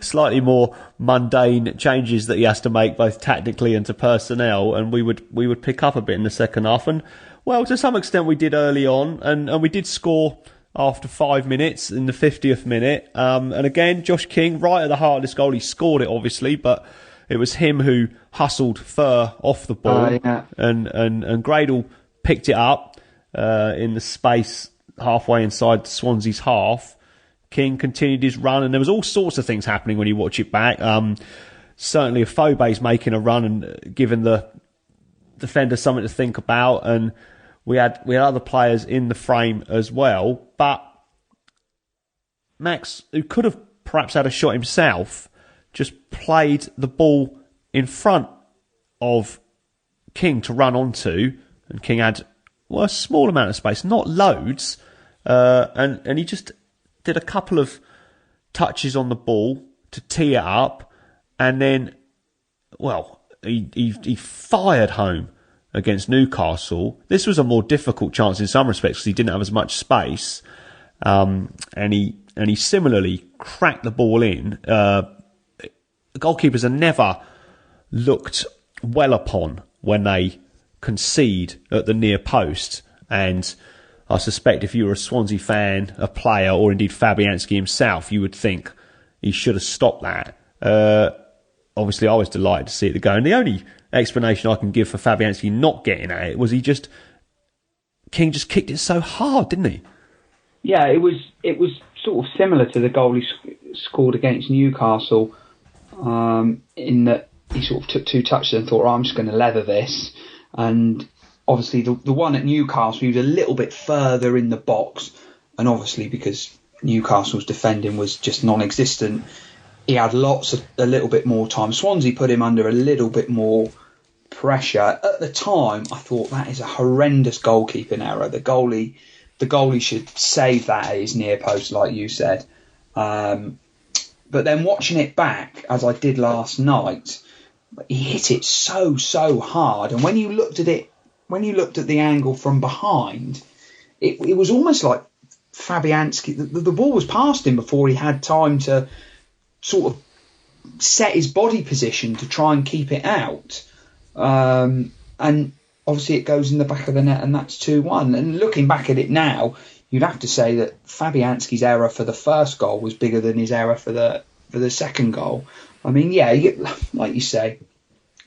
[SPEAKER 1] slightly more mundane changes that he has to make, both tactically and to personnel, and we would pick up a bit in the second half. And, well, to some extent we did early on, and we did score after 5 minutes in the 50th minute. And again, Josh King, right at the heart of this goal, he scored it, obviously, but it was him who hustled Fur off the ball, and Gradle picked it up in the space halfway inside Swansea's half. King continued his run, and there was all sorts of things happening when you watch it back. Certainly, Afobe's making a run and giving the defender something to think about, and we had other players in the frame as well. But Max, who could have perhaps had a shot himself, just played the ball in front of King to run onto, and King had a small amount of space, not loads, and he just did a couple of touches on the ball to tee it up, and then, he fired home against Newcastle. This was a more difficult chance in some respects because he didn't have as much space, and he similarly cracked the ball in. Goalkeepers are never looked well upon when they concede at the near post, and I suspect if you were a Swansea fan, a player, or indeed Fabianski himself, you would think he should have stopped that. Obviously, I was delighted to see it go, and the only explanation I can give for Fabianski not getting at it was King just kicked it so hard, didn't he?
[SPEAKER 3] Yeah, it was sort of similar to the goal he scored against Newcastle, in that he sort of took 2 touches and thought, I'm just going to leather this. And obviously the one at Newcastle, he was a little bit further in the box, and obviously because Newcastle's defending was just non-existent, he had a little bit more time. Swansea put him under a little bit more pressure. At the time, I thought that is a horrendous goalkeeping error. The goalie should save that at his near post, like you said. But then watching it back, as I did last night, he hit it so hard. And when you looked at the angle from behind, it was almost like Fabianski, the ball was past him before he had time to sort of set his body position to try and keep it out. And obviously it goes in the back of the net, and that's 2-1. And looking back at it now, you'd have to say that Fabianski's error for the first goal was bigger than his error for the second goal. I mean, yeah, like you say,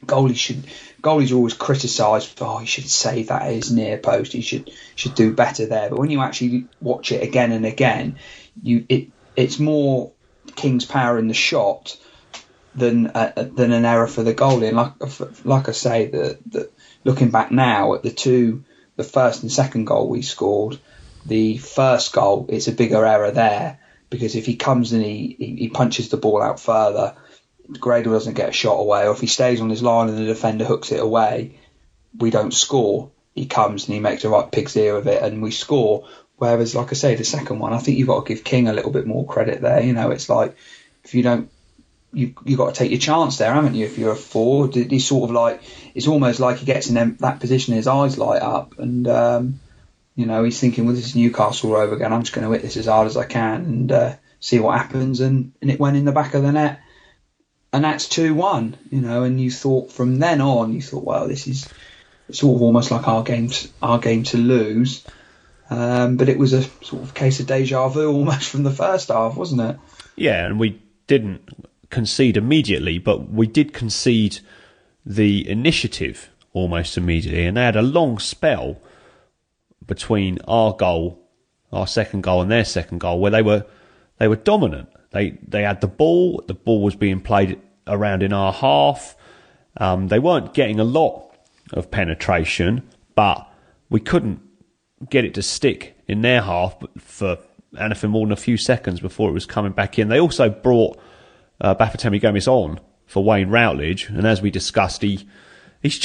[SPEAKER 3] goalies are always criticised for, he should save that at his near post, he should do better there. But when you actually watch it again and again, it's more King's power in the shot than an error for the goalie. And like I say, that looking back now at the first and second goal we scored, the first goal, it's a bigger error there, because if he comes and he punches the ball out further, Gradle doesn't get a shot away, or if he stays on his line and the defender hooks it away, we don't score. He comes and he makes a right pig's ear of it and we score. Whereas, like I say, the second one, I think you've got to give King a little bit more credit there. You know, it's like, if you don't, you've got to take your chance there, haven't you? If you're a forward, he's sort of like, it's almost like he gets in that position, his eyes light up, and you know, he's thinking, well, this is Newcastle all over again, I'm just going to hit this as hard as I can and see what happens. And it went in the back of the net, and that's 2-1. You know, and you thought from then on, you thought, well, this is sort of almost like our game to lose. But it was a sort of case of deja vu almost from the first half, wasn't it?
[SPEAKER 1] Yeah, and we didn't concede immediately, but we did concede the initiative almost immediately, and they had a long spell between our second goal and their second goal, where they were dominant. They had the ball was being played around in our half. They weren't getting a lot of penetration, but we couldn't get it to stick in their half for anything more than a few seconds before it was coming back in. They also brought Bafétimbi Gomis on for Wayne Routledge, and as we discussed, he's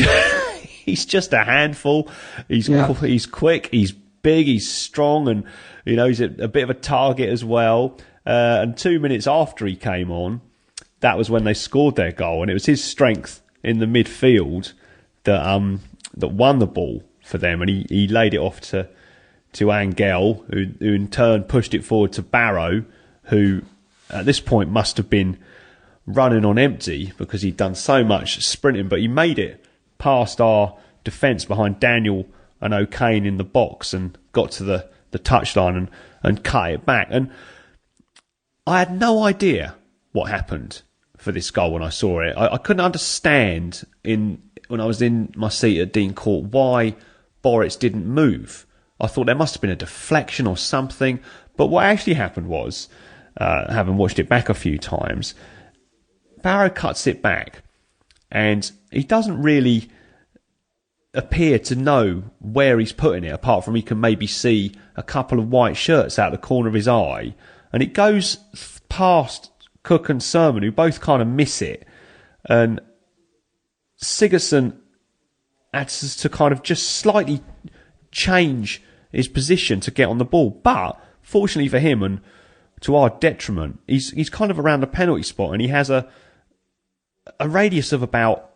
[SPEAKER 1] just a handful. He's quick, he's big, he's strong, and you know, he's a bit of a target as well. And 2 minutes after he came on, that was when they scored their goal, and it was his strength in the midfield that won the ball for them, and he laid it off to Angel, who in turn pushed it forward to Barrow, who at this point must have been running on empty because he'd done so much sprinting, but he made it past our defence behind Daniel and O'Kane in the box and got to the touchline and cut it back. And I had no idea what happened for this goal when I saw it. I couldn't understand when I was in my seat at Dean Court why Boris didn't move. I thought there must have been a deflection or something, but what actually happened was, having watched it back a few times, Barrow cuts it back, and he doesn't really appear to know where he's putting it, apart from he can maybe see a couple of white shirts out the corner of his eye, and it goes past Cook and Sermon, who both kind of miss it, and Sigurdsson had to kind of just slightly change his position to get on the ball, but fortunately for him and to our detriment, he's kind of around the penalty spot, and he has a radius of about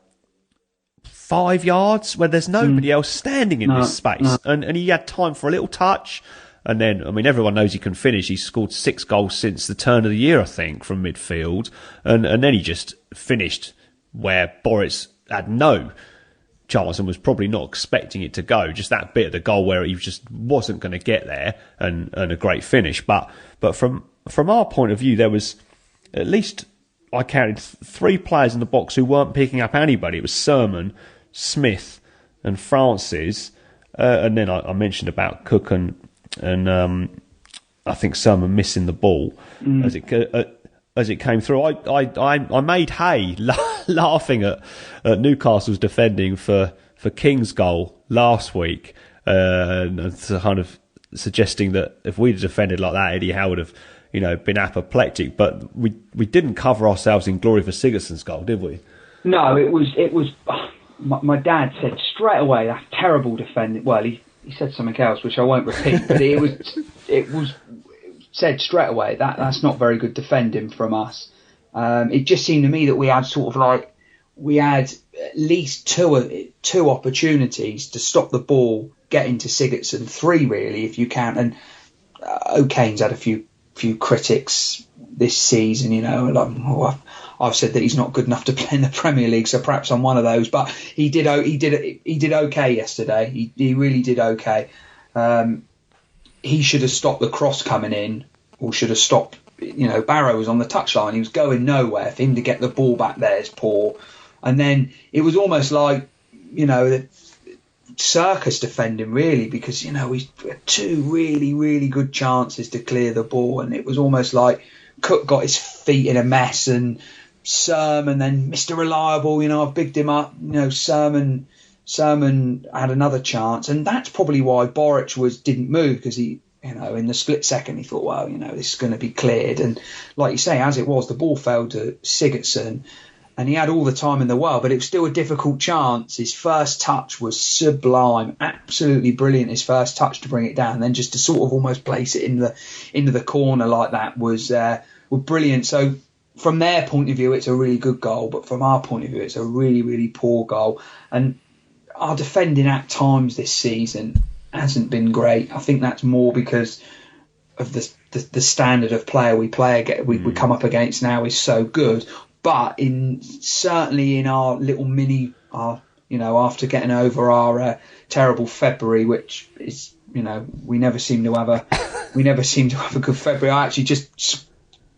[SPEAKER 1] 5 yards where there's nobody else standing in this space, and he had time for a little touch. And then, I mean, everyone knows he can finish. He's scored 6 goals since the turn of the year, I think, from midfield. And then he just finished where Boris had no chance and was probably not expecting it to go. Just that bit of the goal where he just wasn't going to get there, and a great finish. But from our point of view, there was at least, I counted 3 players in the box who weren't picking up anybody. It was Sermon, Smith and Francis. And then I mentioned about Cook and I think Sermon missing the ball as it came through. I made hay laughing at Newcastle's defending for King's goal last week, and kind of suggesting that if we'd defended like that, Eddie Howe would have, been apoplectic. But we didn't cover ourselves in glory for Sigurdsson's goal, did we?
[SPEAKER 3] No, it was. My dad said straight away, that's terrible defending. Well, he said something else which I won't repeat, but it was said straight away that's not very good defending from us. It just seemed to me that we had at least two opportunities to stop the ball getting to Sigurdsson, 3 really if you count. And O'Kane's had a few critics this season, like, I've said that he's not good enough to play in the Premier League, so perhaps I'm one of those. But he did okay yesterday. He really did okay. He should have stopped the cross coming in, or should have stopped. Barrow was on the touchline. He was going nowhere. For him to get the ball back there is poor. And then it was almost like, the circus defending, really, because, we had two really, really good chances to clear the ball. And it was almost like Cook got his feet in a mess, and Sermon, then Mr. Reliable, I've bigged him up. Sermon had another chance. And that's probably why Boric didn't move, because he, in the split second, he thought, well, this is going to be cleared. And like you say, as it was, the ball fell to Sigurdsson, and he had all the time in the world, but it was still a difficult chance. His first touch was sublime, absolutely brilliant. His first touch to bring it down, and then just to sort of almost place it into the corner like that was brilliant. So from their point of view, it's a really good goal, but from our point of view, it's a really, really poor goal. And our defending at times this season hasn't been great. I think that's more because of the standard of player we come up against now is so good. But certainly in our little after getting over our terrible February, which is we never seem to have a good February. I actually just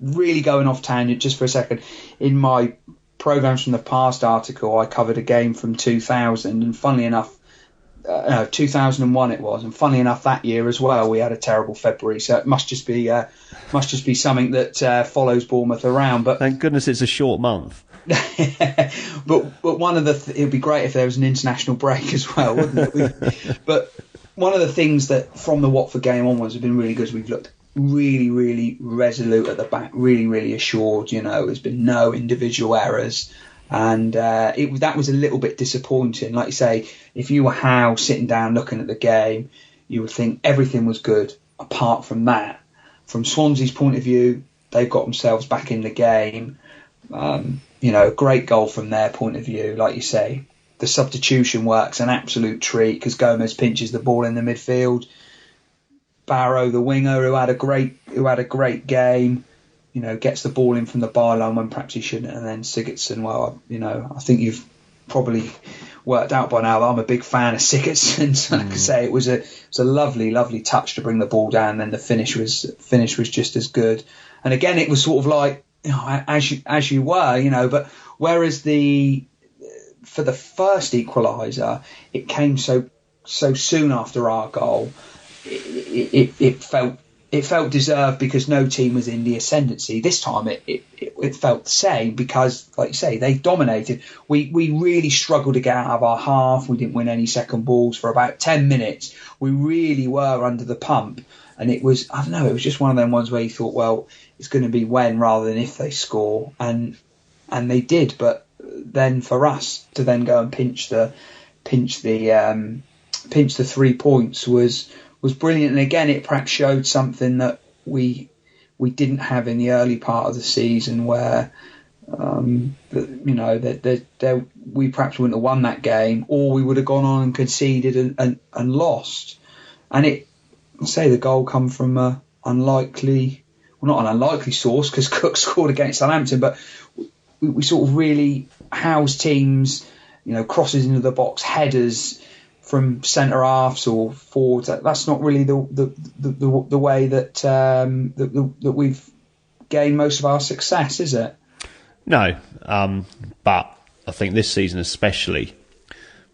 [SPEAKER 3] really going off tangent just for a second. In my Programmes from the Past article, I covered a game from 2000, and funnily enough. 2001 it was, and funnily enough that year as well we had a terrible February, so it must just be something that follows Bournemouth around. But
[SPEAKER 1] thank goodness it's a short month.
[SPEAKER 3] but one of it would be great if there was an international break as well, wouldn't it? But one of the things that from the Watford game onwards have been really good is we've looked really, really resolute at the back, really, really assured. There's been no individual errors. And that was a little bit disappointing. Like you say, if you were Howe sitting down looking at the game, you would think everything was good apart from that. From Swansea's point of view, they've got themselves back in the game. A great goal from their point of view. Like you say, the substitution work's an absolute treat because Gomez pinches the ball in the midfield. Barrow, the winger, who had a great game, gets the ball in from the byline when perhaps he shouldn't. And then Sigurdsson, well, I think you've probably worked out by now that I'm a big fan of Sigurdsson. So like I say, it was a lovely, lovely touch to bring the ball down. And then the finish was just as good. And again, it was sort of like, as you were, but whereas for the first equaliser, it came so soon after our goal, it felt deserved because no team was in the ascendancy. This time it felt the same because, like you say, they dominated. We really struggled to get out of our half. We didn't win any second balls for about 10 minutes. We really were under the pump. And it was, I don't know, it was just one of them ones where you thought, well, it's going to be when rather than if they score. And they did. But then for us to then go and pinch the 3 points was brilliant. And again, it perhaps showed something that we didn't have in the early part of the season, where that we perhaps wouldn't have won that game, or we would have gone on and conceded and lost. And the goal come from not an unlikely source because Cook scored against Southampton, but we sort of really house teams, crosses into the box, headers from centre halves or forwards. That's not really the way that we've gained most of our success, is it?
[SPEAKER 1] No, but I think this season especially,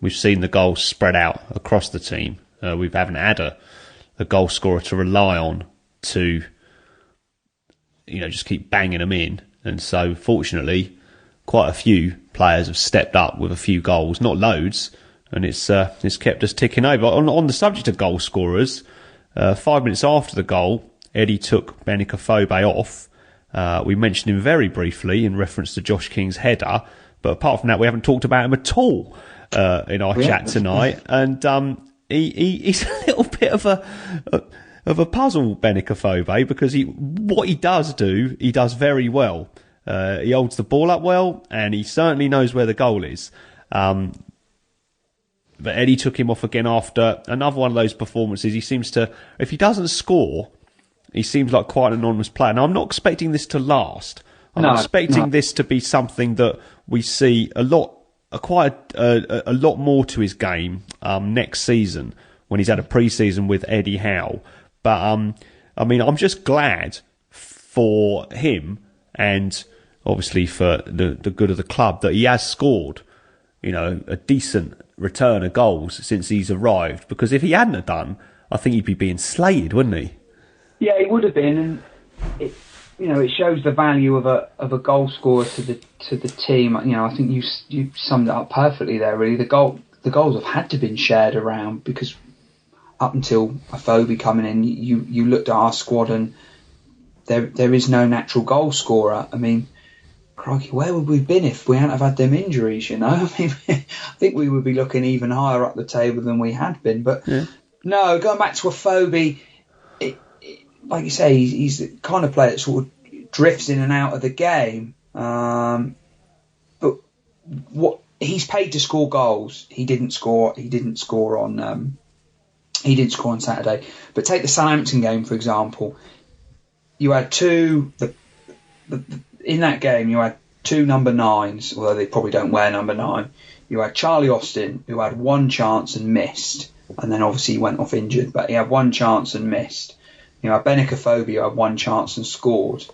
[SPEAKER 1] we've seen the goals spread out across the team. We haven't had a goal scorer to rely on to, just keep banging them in. And so, fortunately, quite a few players have stepped up with a few goals, not loads, and it's kept us ticking over. On the subject of goal scorers, 5 minutes after the goal, Eddie took Benica Fobe off. We mentioned him very briefly in reference to Josh King's header, but apart from that, we haven't talked about him at all in our chat tonight. And he's a little bit of a puzzle, Benica Fobe, because what he does do, he does very well. He holds the ball up well, and he certainly knows where the goal is. But Eddie took him off again after another one of those performances. He seems to, if he doesn't score, he seems like quite an anonymous player. Now, I'm not expecting this to last. I'm expecting this to be something that we see a lot more to his game next season when he's had a pre-season with Eddie Howe. But I'm just glad for him and obviously for the good of the club that he has scored, a decent return of goals since he's arrived. Because if he hadn't have done, I think he'd be being slated, wouldn't he?
[SPEAKER 3] Yeah, he would have been, and it shows the value of a goal scorer to the team. I think you summed it up perfectly there. Really, the goals have had to been shared around because up until Afobe coming in, you looked at our squad and there is no natural goal scorer. I mean, crikey, where would we have been if we hadn't have had them injuries? I think we would be looking even higher up the table than we had been. But no, going back to Afobe, like you say, he's the kind of player that sort of drifts in and out of the game. But what he's paid to score goals, he didn't score on Saturday. But take the Southampton game for example. You had in that game you had two number 9s, although they probably don't wear number 9. You had Charlie Austin, who had one chance and missed, and then obviously he went off injured, but he had one chance and missed. You had Benik Afobe, who had one chance and scored.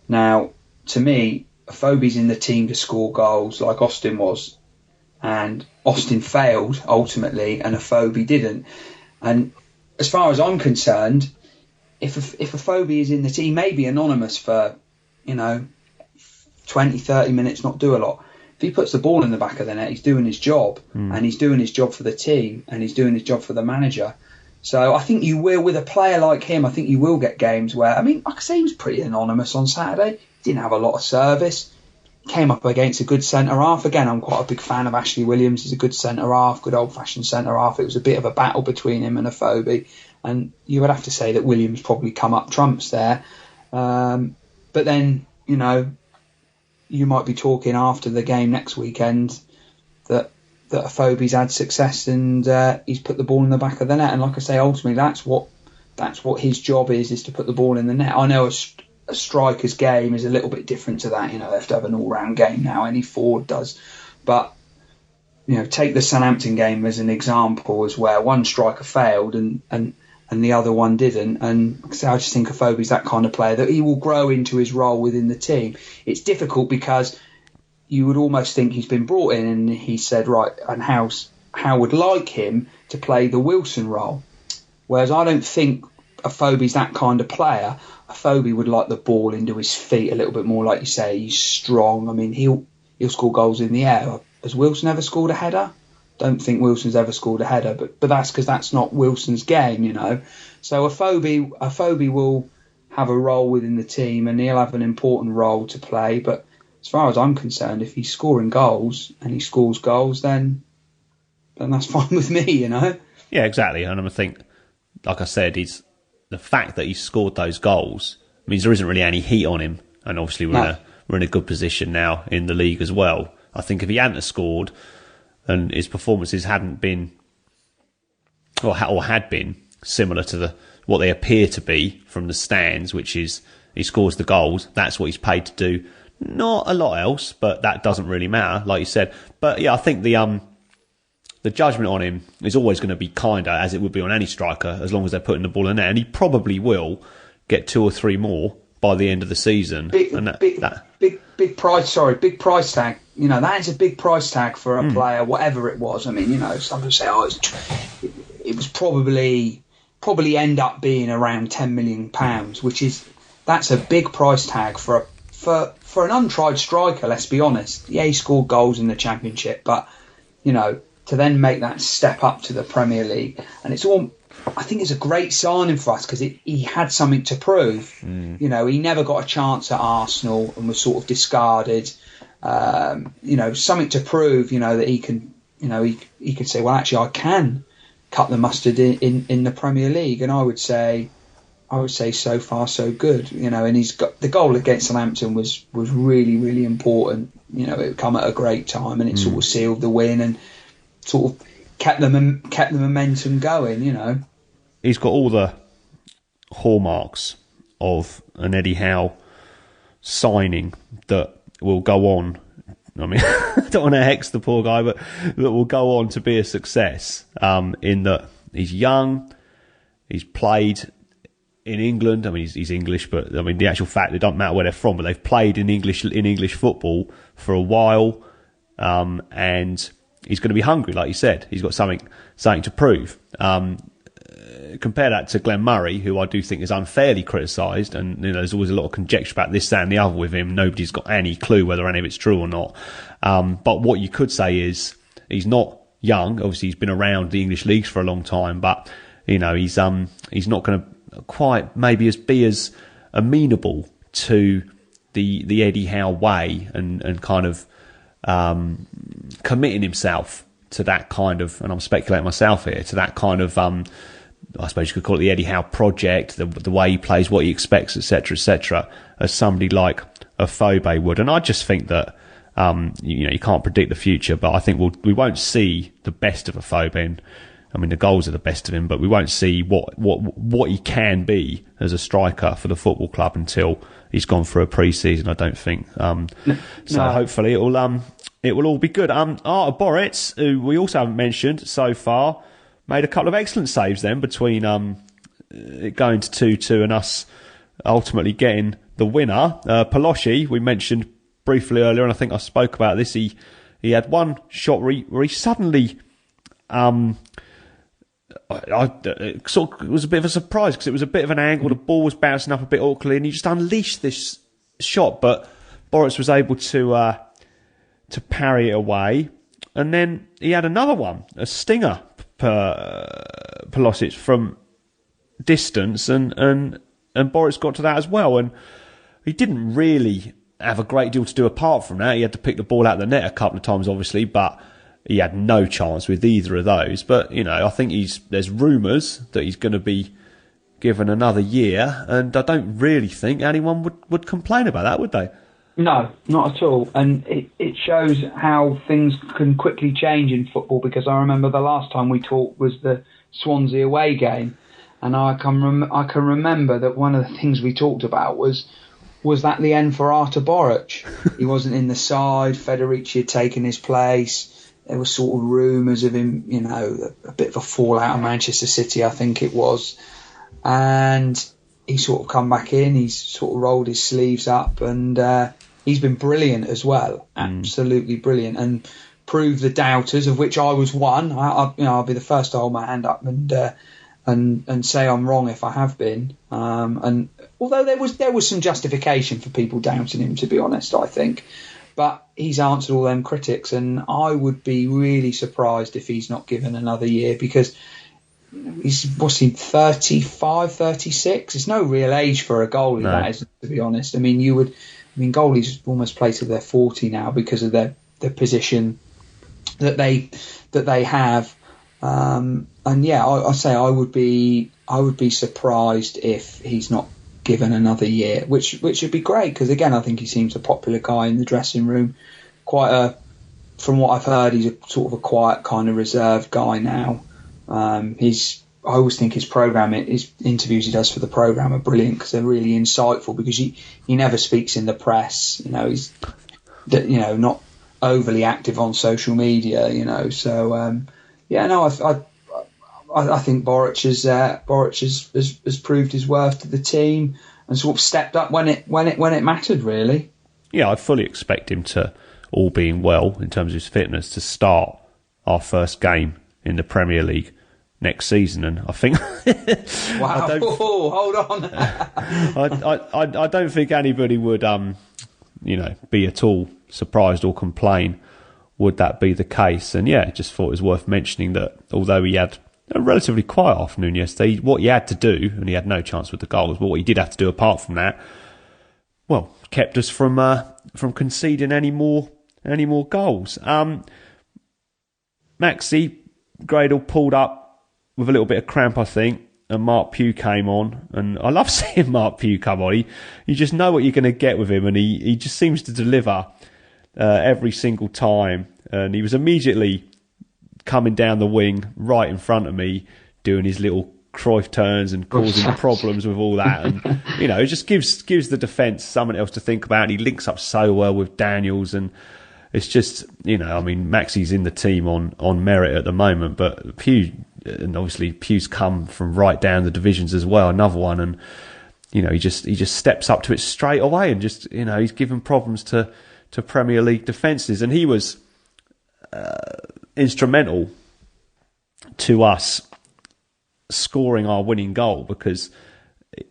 [SPEAKER 3] Now, to me, Afobe's in the team to score goals like Austin was, and Austin failed ultimately, and Afobe didn't. And as far as I'm concerned, if Afobe is in the team, maybe anonymous for 20, 30 minutes, not do a lot. If he puts the ball in the back of the net, he's doing his job, and he's doing his job for the team, and he's doing his job for the manager. So I think you will, with a player like him, I think you will get games where, like I say, he was pretty anonymous on Saturday. Didn't have a lot of service. Came up against a good centre-half. Again, I'm quite a big fan of Ashley Williams. He's a good centre-half, good old-fashioned centre-half. It was a bit of a battle between him and Afobe. And you would have to say that Williams probably come up trumps there. But then, you might be talking after the game next weekend that Afobe's had success and he's put the ball in the back of the net. And like I say, ultimately, that's what his job is to put the ball in the net. I know a striker's game is a little bit different to that. They have to have an all-round game now. Any forward does. But, take the Southampton game as an example as where one striker failed and the other one didn't. And like I say, I just think Afobe's that kind of player that he will grow into his role within the team. It's difficult because you would almost think he's been brought in and he said, right, and Howe would like him to play the Wilson role. Whereas I don't think Afobe's that kind of player. Afobe would like the ball into his feet a little bit more, like you say. He's strong. I mean, he'll score goals in the air. Has Wilson ever scored a header? Don't think Wilson's ever scored a header, but that's because that's not Wilson's game, So Afobe will have a role within the team and he'll have an important role to play. But as far as I'm concerned, if he's scoring goals and he scores goals, then that's fine with me, Yeah,
[SPEAKER 1] exactly. And I think, like I said, the fact that he's scored those goals means there isn't really any heat on him. And obviously we're in a good position now in the league as well. I think if he hadn't have scored and his performances hadn't been or had been similar to what they appear to be from the stands, which is he scores the goals, that's what he's paid to do. Not a lot else, but that doesn't really matter, like you said. But yeah, I think the judgment on him is always going to be kinder, as it would be on any striker, as long as they're putting the ball in there. And he probably will get 2 or 3 more by the end of the season. Big
[SPEAKER 3] price tag. That is a big price tag for a player, whatever it was. I mean, some people say, it was probably end up being around £10 million, that's a big price tag for an untried striker. Let's be honest. Yeah, he scored goals in the Championship, but to then make that step up to the Premier League, and I think it's a great signing for us because he had something to prove. He never got a chance at Arsenal and was sort of discarded. Something to prove. That he can. He could say, well, actually, I can cut the mustard in the Premier League, and I would say so far so good. And he's got the goal against Southampton was really, really important. It come at a great time, and it sort of sealed the win and sort of kept the momentum going.
[SPEAKER 1] He's got all the hallmarks of an Eddie Howe signing that will go on. I mean, I don't want to hex the poor guy, but that will go on to be a success. In that he's young, he's played in England. I mean, he's English, but I mean, the actual fact, it doesn't matter where they're from, but they've played in English football for a while, and he's going to be hungry, like you said. He's got something to prove. Compare that to Glenn Murray, who I do think is unfairly criticised, and there's always a lot of conjecture about this, that, and the other with him. Nobody's got any clue whether any of it's true or not. But what you could say is he's not young. Obviously, he's been around the English leagues for a long time, but he's not going to quite maybe be as amenable to the Eddie Howe way and kind of committing himself to that kind of, and I'm speculating myself here, to that kind of I suppose you could call it the Eddie Howe project, the way he plays, what he expects, etc., as somebody like a Phobe would. And I just think that you can't predict the future, but I think we won't see the best of a Phobe. I mean, the goals are the best of him, but we won't see what he can be as a striker for the football club until he's gone through a pre-season, I don't think. So hopefully it will all be good. Artur Boruc, who we also haven't mentioned so far, made a couple of excellent saves then between it going to 2-2 and us ultimately getting the winner. Pelosi, we mentioned briefly earlier, and I think I spoke about this. He had one shot where he suddenly it sort of was a bit of a surprise because it was a bit of an angle. The ball was bouncing up a bit awkwardly, and he just unleashed this shot. But Boruc was able to parry it away, and then he had another one, a stinger, Pelosic from distance, and Boruc got to that as well. And he didn't really have a great deal to do apart from that. He had to pick the ball out of the net a couple of times, obviously, but he had no chance with either of those. But, I think there's rumours that he's going to be given another year, and I don't really think anyone would complain about that, would they?
[SPEAKER 3] No, not at all. And it shows how things can quickly change in football, because I remember the last time we talked was the Swansea away game, and I can remember that one of the things we talked about was that the end for Artur Boruc. He wasn't in the side, Federici had taken his place. There were sort of rumours of him, a bit of a fallout of Manchester City, I think it was. And he's sort of come back in, he's sort of rolled his sleeves up, and he's been brilliant as well. Absolutely brilliant. And proved the doubters, of which I was one. I'll be the first to hold my hand up and say I'm wrong if I have been. And although there was some justification for people doubting him, to be honest, I think. But he's answered all them critics, and I would be really surprised if he's not given another year, because he's 35, 36. It's no real age for a goalie, that is, to be honest. I mean, goalies almost play till they're 40 now because of the position that they have. And yeah, I say I would be surprised if he's not given another year, which would be great, because again, I think he seems a popular guy in the dressing room. From what I've heard, he's a sort of a quiet, kind of reserved guy now. I always think his interviews he does for the programme are brilliant, because they're really insightful, because he never speaks in the press. He's not overly active on social media. So I think Boruc has proved his worth to the team and sort of stepped up when it mattered, really.
[SPEAKER 1] Yeah, I fully expect him to, all being well in terms of his fitness, to start our first game in the Premier League next season. And I think
[SPEAKER 3] wow, hold on.
[SPEAKER 1] I don't think anybody would be at all surprised or complain would that be the case. And yeah, just thought it was worth mentioning that although he had a relatively quiet afternoon yesterday, what he had to do, and he had no chance with the goals, but what he did have to do apart from that, well, kept us from conceding any more goals. Maxi Gradle pulled up with a little bit of cramp, I think, and Mark Pugh came on, and I love seeing Mark Pugh come on. You just know what you're going to get with him, and he just seems to deliver every single time. And he was immediately coming down the wing right in front of me, doing his little Cruyff turns and causing problems with all that, and it just gives the defence something else to think about. And he links up so well with Daniels, and it's just Maxey's in the team on merit at the moment, but Pew's come from right down the divisions as well, another one, and he just steps up to it straight away, and just he's given problems to Premier League defences, and he was instrumental to us scoring our winning goal, because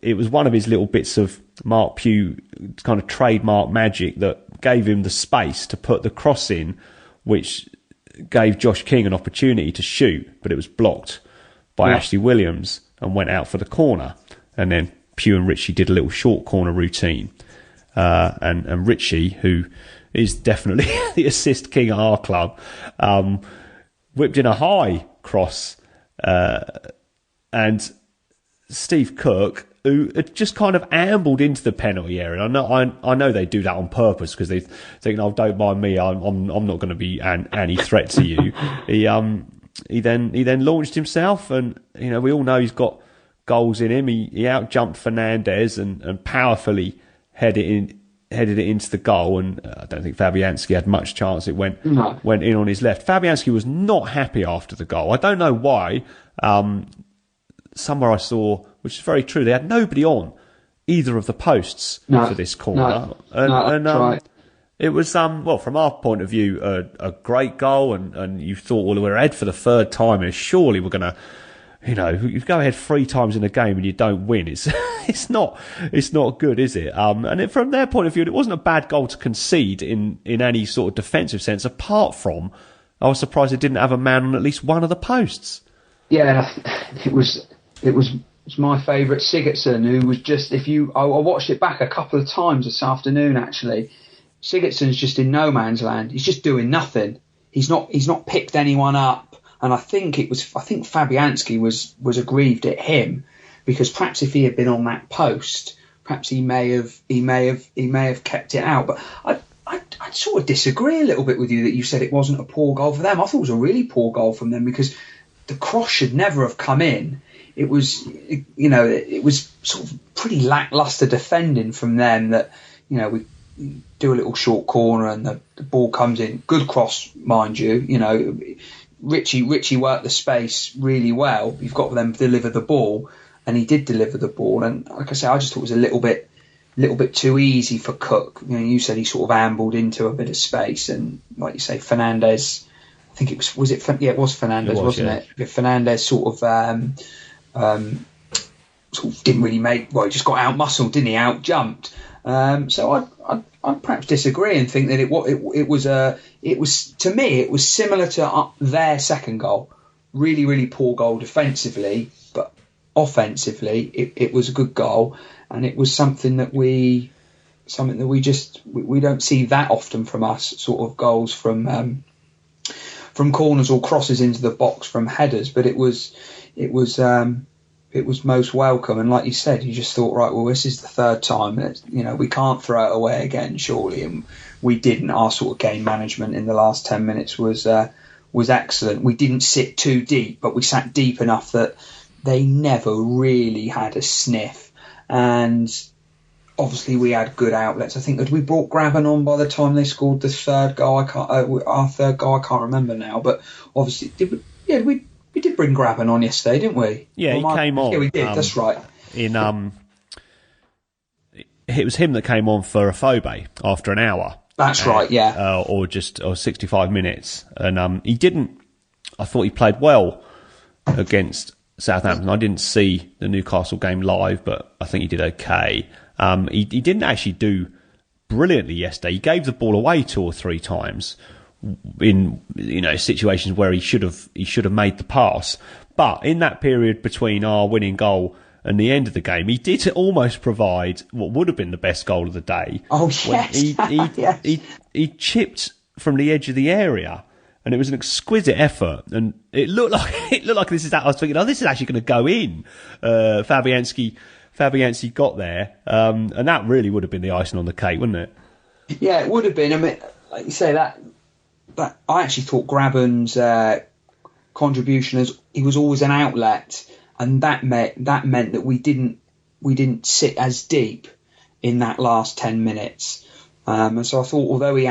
[SPEAKER 1] it was one of his little bits of Mark Pugh kind of trademark magic that gave him the space to put the cross in, which gave Josh King an opportunity to shoot, but it was blocked by Ashley Williams and went out for the corner. And then Pugh and Ritchie did a little short corner routine, and Ritchie, who is definitely the assist king at our club, whipped in a high cross, and Steve Cook, who had just kind of ambled into the penalty area. I know they do that on purpose, because they think, "Oh, don't mind me. I'm not going to be any threat to you." He then launched himself, and we all know he's got goals in him. He out-jumped Fernandez and powerfully headed it into the goal, and I don't think Fabianski had much chance. It went in on his left. Fabianski was not happy after the goal. I don't know why. Somewhere I saw, which is very true, they had nobody on either of the posts for this corner.
[SPEAKER 3] Right.
[SPEAKER 1] It was, from our point of view, a great goal, and you thought, well, we're ahead for the third time, and surely we're going to, you go ahead 3 times in a game and you don't win. It's not good, is it? And from their point of view, it wasn't a bad goal to concede in any sort of defensive sense, apart from, I was surprised it didn't have a man on at least one of the posts.
[SPEAKER 3] Yeah, it was my favourite, Sigurdsson, who was just, I watched it back a couple of times this afternoon, actually. Sigurdsson's just in no man's land. He's just doing nothing. He's not picked anyone up, and I think Fabianski was aggrieved at him, because perhaps if he had been on that post, perhaps he may have kept it out. But I sort of disagree a little bit with you that you said it wasn't a poor goal for them. I thought it was a really poor goal from them, because the cross should never have come in. It was sort of pretty lacklustre defending from them, that, we do a little short corner and the ball comes in. Good cross, mind you. Ritchie worked the space really well. You've got them deliver the ball, and he did deliver the ball. And like I say, I just thought it was a little bit too easy for Cook. You said he sort of ambled into a bit of space, and like you say, Fernandez, I think it was it Fernandez, wasn't it? Fernandez sort of didn't really make. Well, he just got out muscled, didn't he? Out jumped. So I'd perhaps disagree and think that it was to me it was similar to their second goal. Really, really poor goal defensively, but offensively it was a good goal, and it was something that we don't see that often from us. Sort of goals from corners or crosses into the box from headers, but it was most welcome. And like you said, you just thought, right, well, this is the third time that we can't throw it away again, surely, and we didn't. Our sort of game management in the last 10 minutes was excellent. We didn't sit too deep, but we sat deep enough that they never really had a sniff. And obviously we had good outlets. I think, had we brought Graben on by the time they scored the third goal? Our third goal, I can't remember now, but obviously we did bring Graben on yesterday, didn't we?
[SPEAKER 1] Yeah, he came on.
[SPEAKER 3] Yeah, we did. That's right.
[SPEAKER 1] It was him that came on for Afobe after an hour.
[SPEAKER 3] That's right. Yeah.
[SPEAKER 1] Or 65 minutes, and he didn't. I thought he played well against Southampton. I didn't see the Newcastle game live, but I think he did okay. He didn't actually do brilliantly yesterday. He gave the ball away 2 or 3 times in situations where he should have made the pass. But in that period between our winning goal and the end of the game, he did almost provide what would have been the best goal of the day.
[SPEAKER 3] Oh yes,
[SPEAKER 1] yes. He chipped from the edge of the area, and it was an exquisite effort. And it looked like this is that. I was thinking, this is actually going to go in. Fabianski got there, and that really would have been the icing on the cake, wouldn't it?
[SPEAKER 3] Yeah, it would have been. I mean, like you say, that I actually thought Graben's contribution he was always an outlet, that meant that we didn't sit as deep in that last 10 minutes. And so I thought, although he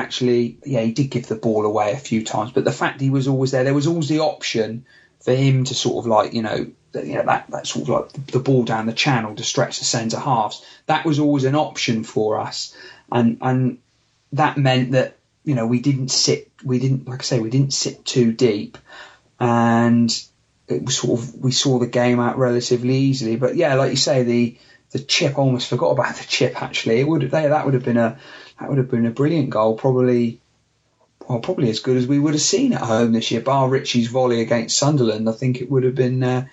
[SPEAKER 3] did give the ball away a few times, but the fact he was always there was always the option for him to sort of like, that sort of like the ball down the channel to stretch the centre halves. That was always an option for us. And that meant that, we didn't sit too deep, and it was we saw the game out relatively easily. But yeah, like you say, the chip, I almost forgot about the chip actually. That would have been a brilliant goal, probably as good as we would have seen at home this year. Bar Ritchie's volley against Sunderland, I think it would have been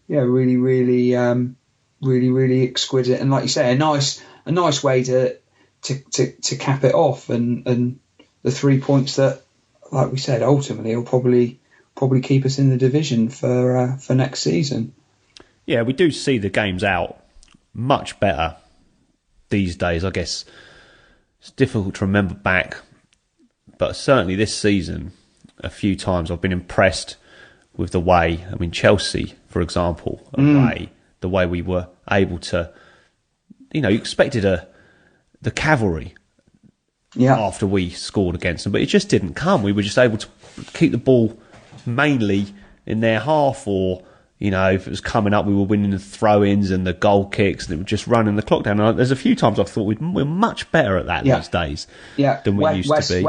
[SPEAKER 3] really, really, really, really exquisite. And like you say, a nice way to cap it off, and the 3 points that, like we said, ultimately will probably keep us in the division for next season.
[SPEAKER 1] Yeah, we do see the games out much better these days. I guess it's difficult to remember back, but certainly this season, a few times I've been impressed with the way, Chelsea, for example, the way we were able to, you expected the cavalry after we scored against them, but it just didn't come. We were just able to keep the ball mainly in their half, or, if it was coming up, we were winning the throw-ins and the goal kicks, and it was just running the clock down. And there's a few times I thought we're much better at that these days than we used to be.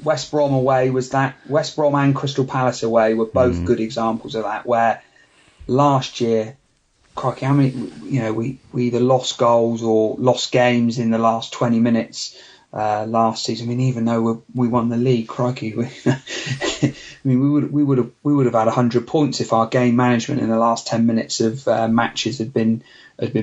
[SPEAKER 3] West Brom away was that. West Brom and Crystal Palace away were both good examples of that, where last year, crikey, how many, we either lost goals or lost games in the last 20 minutes last season. Even though we won the league, crikey, we would have had 100 points if our game management in the last 10 minutes of matches had been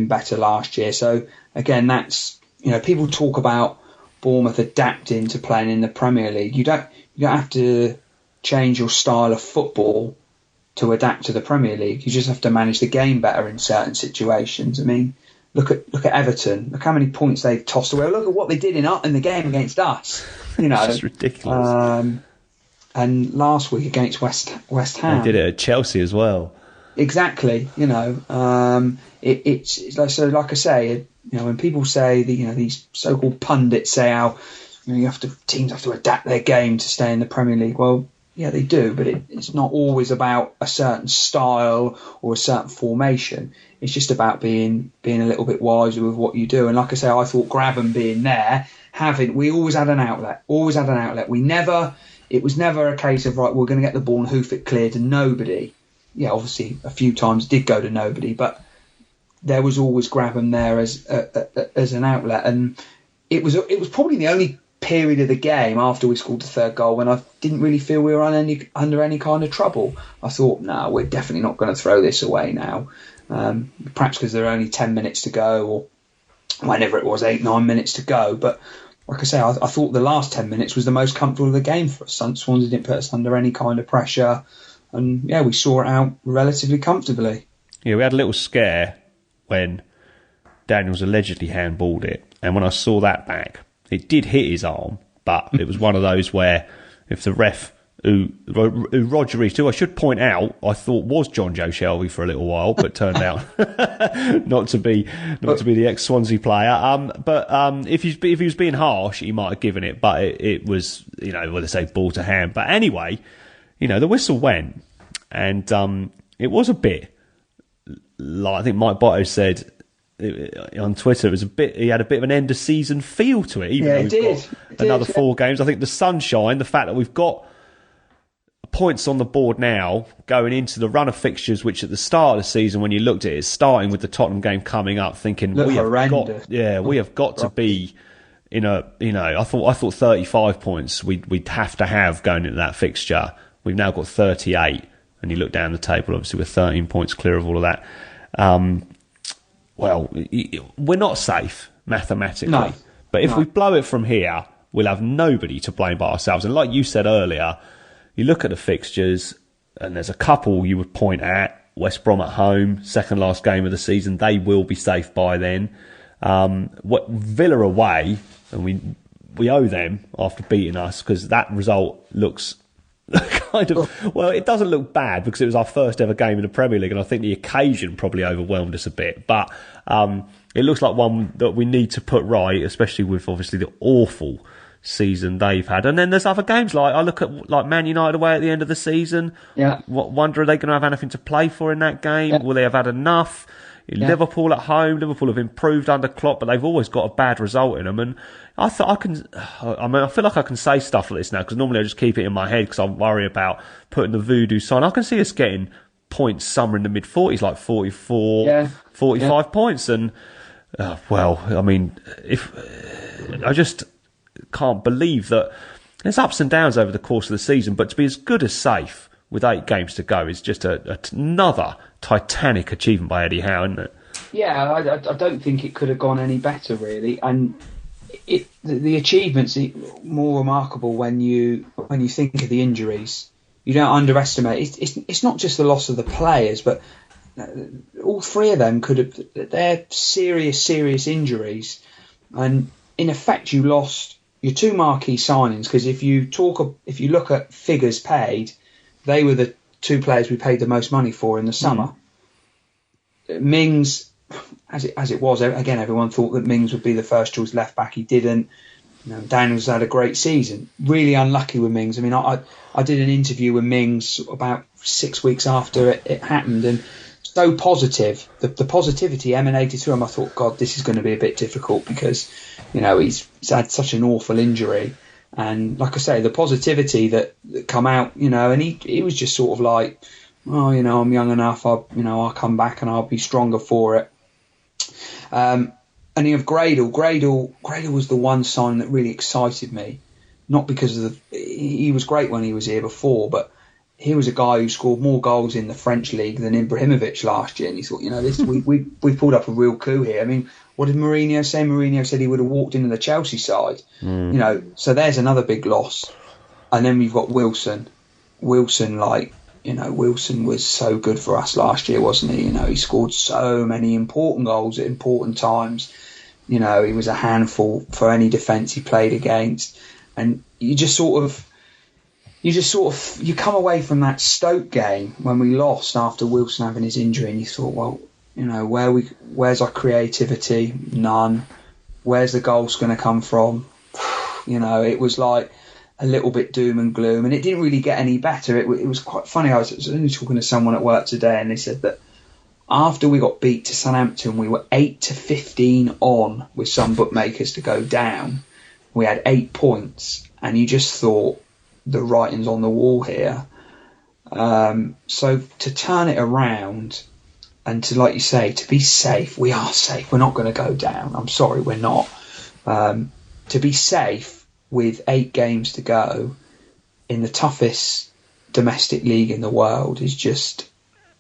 [SPEAKER 3] better last year. So again, that's, people talk about Bournemouth adapting to playing in the Premier League. You don't have to change your style of football to adapt to the Premier League. You just have to manage the game better in certain situations. Look at Everton. Look how many points they've tossed away. Look at what they did in the game against us.
[SPEAKER 1] It's ridiculous.
[SPEAKER 3] And last week against West Ham,
[SPEAKER 1] they did it at Chelsea as well.
[SPEAKER 3] Exactly. It's like, so. Like I say, when people say that, these so-called pundits say how teams have to adapt their game to stay in the Premier League. Well, yeah, they do, but it's not always about a certain style or a certain formation. It's just about being a little bit wiser with what you do. And like I say, I thought Grabban being there, we always had an outlet. It was never a case of, right, we're going to get the ball and hoof it clear to nobody. Yeah, obviously a few times did go to nobody, but there was always Grabban there as an outlet. And it was probably the only period of the game after we scored the third goal when I didn't really feel we were under any kind of trouble. I thought, no, we're definitely not going to throw this away now. Perhaps because there are only 10 minutes to go, or whenever it was, 8-9 minutes to go. But like I say, I thought the last 10 minutes was the most comfortable of the game for us. Swansea didn't put us under any kind of pressure, and yeah, we saw it out relatively comfortably.
[SPEAKER 1] Yeah, we had a little scare when Daniels allegedly handballed it, and when I saw that back, it did hit his arm, but it was one of those where if the ref, who Roger Rees, who I should point out, I thought was John Joe Shelby for a little while, but turned out not to be the ex-Swansea player. But if he was being harsh, he might have given it, but it was, what they say, ball to hand. But anyway, the whistle went, and it was a bit like, I think Mike Botto said on Twitter, he had a bit of an end of season feel to it, even though we've got another 4 games. I think the sunshine, the fact that we've got points on the board now going into the run of fixtures, which at the start of the season, when you looked at it, starting with the Tottenham game coming up, thinking we have got to be in a, I thought 35 points we'd have to have going into that fixture. We've now got 38, and you look down the table, obviously we're 13 points clear of all of that. Well, we're not safe mathematically, but if we blow it from here, we'll have nobody to blame but ourselves. And like you said earlier, you look at the fixtures, and there's a couple you would point at. West Brom at home, second last game of the season, they will be safe by then. Villa away, and we owe them after beating us, because that result looks kind of, well, it doesn't look bad because it was our first ever game in the Premier League, and I think the occasion probably overwhelmed us a bit. But it looks like one that we need to put right, especially with obviously the awful season they've had. And then there's other games, like I look at like Man United away at the end of the season.
[SPEAKER 3] Yeah.
[SPEAKER 1] Wonder, are they going to have anything to play for in that game?
[SPEAKER 3] Yeah.
[SPEAKER 1] Will they have had enough?
[SPEAKER 3] Yeah.
[SPEAKER 1] Liverpool at home. Liverpool have improved under Klopp, but they've always got a bad result in them. And I thought I feel like I can say stuff like this now because normally I just keep it in my head because I worry about putting the voodoo sign. I can see us getting points somewhere in the mid 40s, like 44, 45 points. And well, I mean, if I just can't believe that there's ups and downs over the course of the season, but to be as good as safe with 8 games to go is just another titanic achievement by Eddie Howe, isn't it?
[SPEAKER 3] Yeah, I don't think it could have gone any better, really. And the achievements are more remarkable when you think of the injuries. You don't underestimate. It's not just the loss of the players, but all 3 of them could have. They're serious injuries, and in effect, you lost your 2 marquee signings. Because if you look at figures paid, they were the 2 players we paid the most money for in the summer. Mings, as it was, again, everyone thought that Mings would be the first choice left back. He didn't. Daniels had a great season. Really unlucky with Mings. I mean, I did an interview with Mings about 6 weeks after it happened, and so positive. The positivity emanated through him. I thought, God, this is going to be a bit difficult because, he's had such an awful injury. And like I say, the positivity that come out, and he was just sort of like, oh, I'm young enough. I'll come back and I'll be stronger for it. And you have Gradle. Gradle was the one sign that really excited me. Not because he was great when he was here before, but he was a guy who scored more goals in the French league than Ibrahimovic last year. And he thought, we pulled up a real coup here. I mean, what did Mourinho say? Mourinho said he would have walked into the Chelsea side. So there's another big loss. And then we've got Wilson. Wilson was so good for us last year, wasn't he? He scored so many important goals at important times. He was a handful for any defence he played against. And you come away from that Stoke game when we lost after Wilson having his injury, and you thought, well, where's our creativity? None. Where's the goals going to come from? It was like a little bit doom and gloom, and it didn't really get any better. It was quite funny. I was only talking to someone at work today, and they said that after we got beat to Southampton, we were 8-15 on with some bookmakers to go down. We had 8 points, and you just thought the writing's on the wall here. So to turn it around and to, like you say, to be safe, we are safe. We're not going to go down. I'm sorry, we're not. To be safe with 8 games to go in the toughest domestic league in the world is just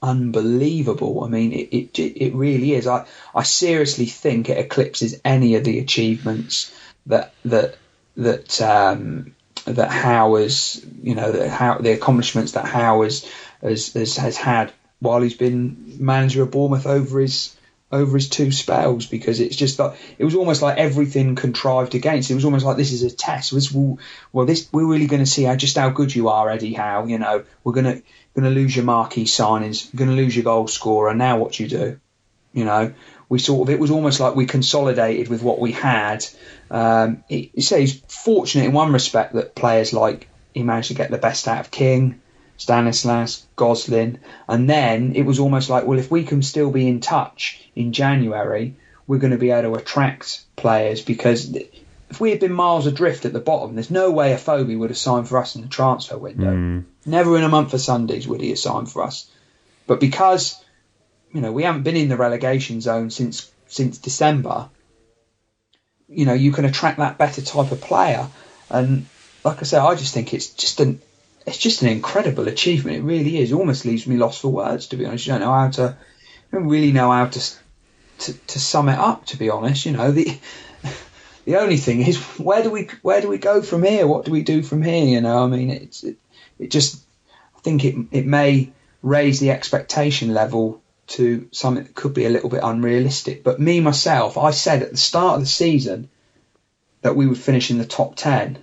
[SPEAKER 3] unbelievable. I mean, it really is. I seriously think it eclipses any of the achievements that Howe has, the accomplishments that Howe has had while he's been manager of Bournemouth over his 2 spells, because it's just like it was almost like everything contrived against. It was almost like this is a test. We're really going to see how good you are, Eddie Howe. We're going to lose your marquee signings, we're going to lose your goal scorer. Now what do you do? It was almost like we consolidated with what we had. He's fortunate in one respect that players like he managed to get the best out of King, Stanislas, Goslin, and then it was almost like, well, if we can still be in touch in January, we're going to be able to attract players, because if we had been miles adrift at the bottom, there's no way Afobe would have signed for us in the transfer window. Never in a month of Sundays would he have signed for us. But because we haven't been in the relegation zone since December, you can attract that better type of player. And like I say, I just think it's just an incredible achievement. It really is. It almost leaves me lost for words, to be honest. You don't really know how to sum it up, to be honest. The only thing is, where do we go from here? What do we do from here? I mean, I think it may raise the expectation level to something that could be a little bit unrealistic. But myself, I said at the start of the season that we would finish in the top 10.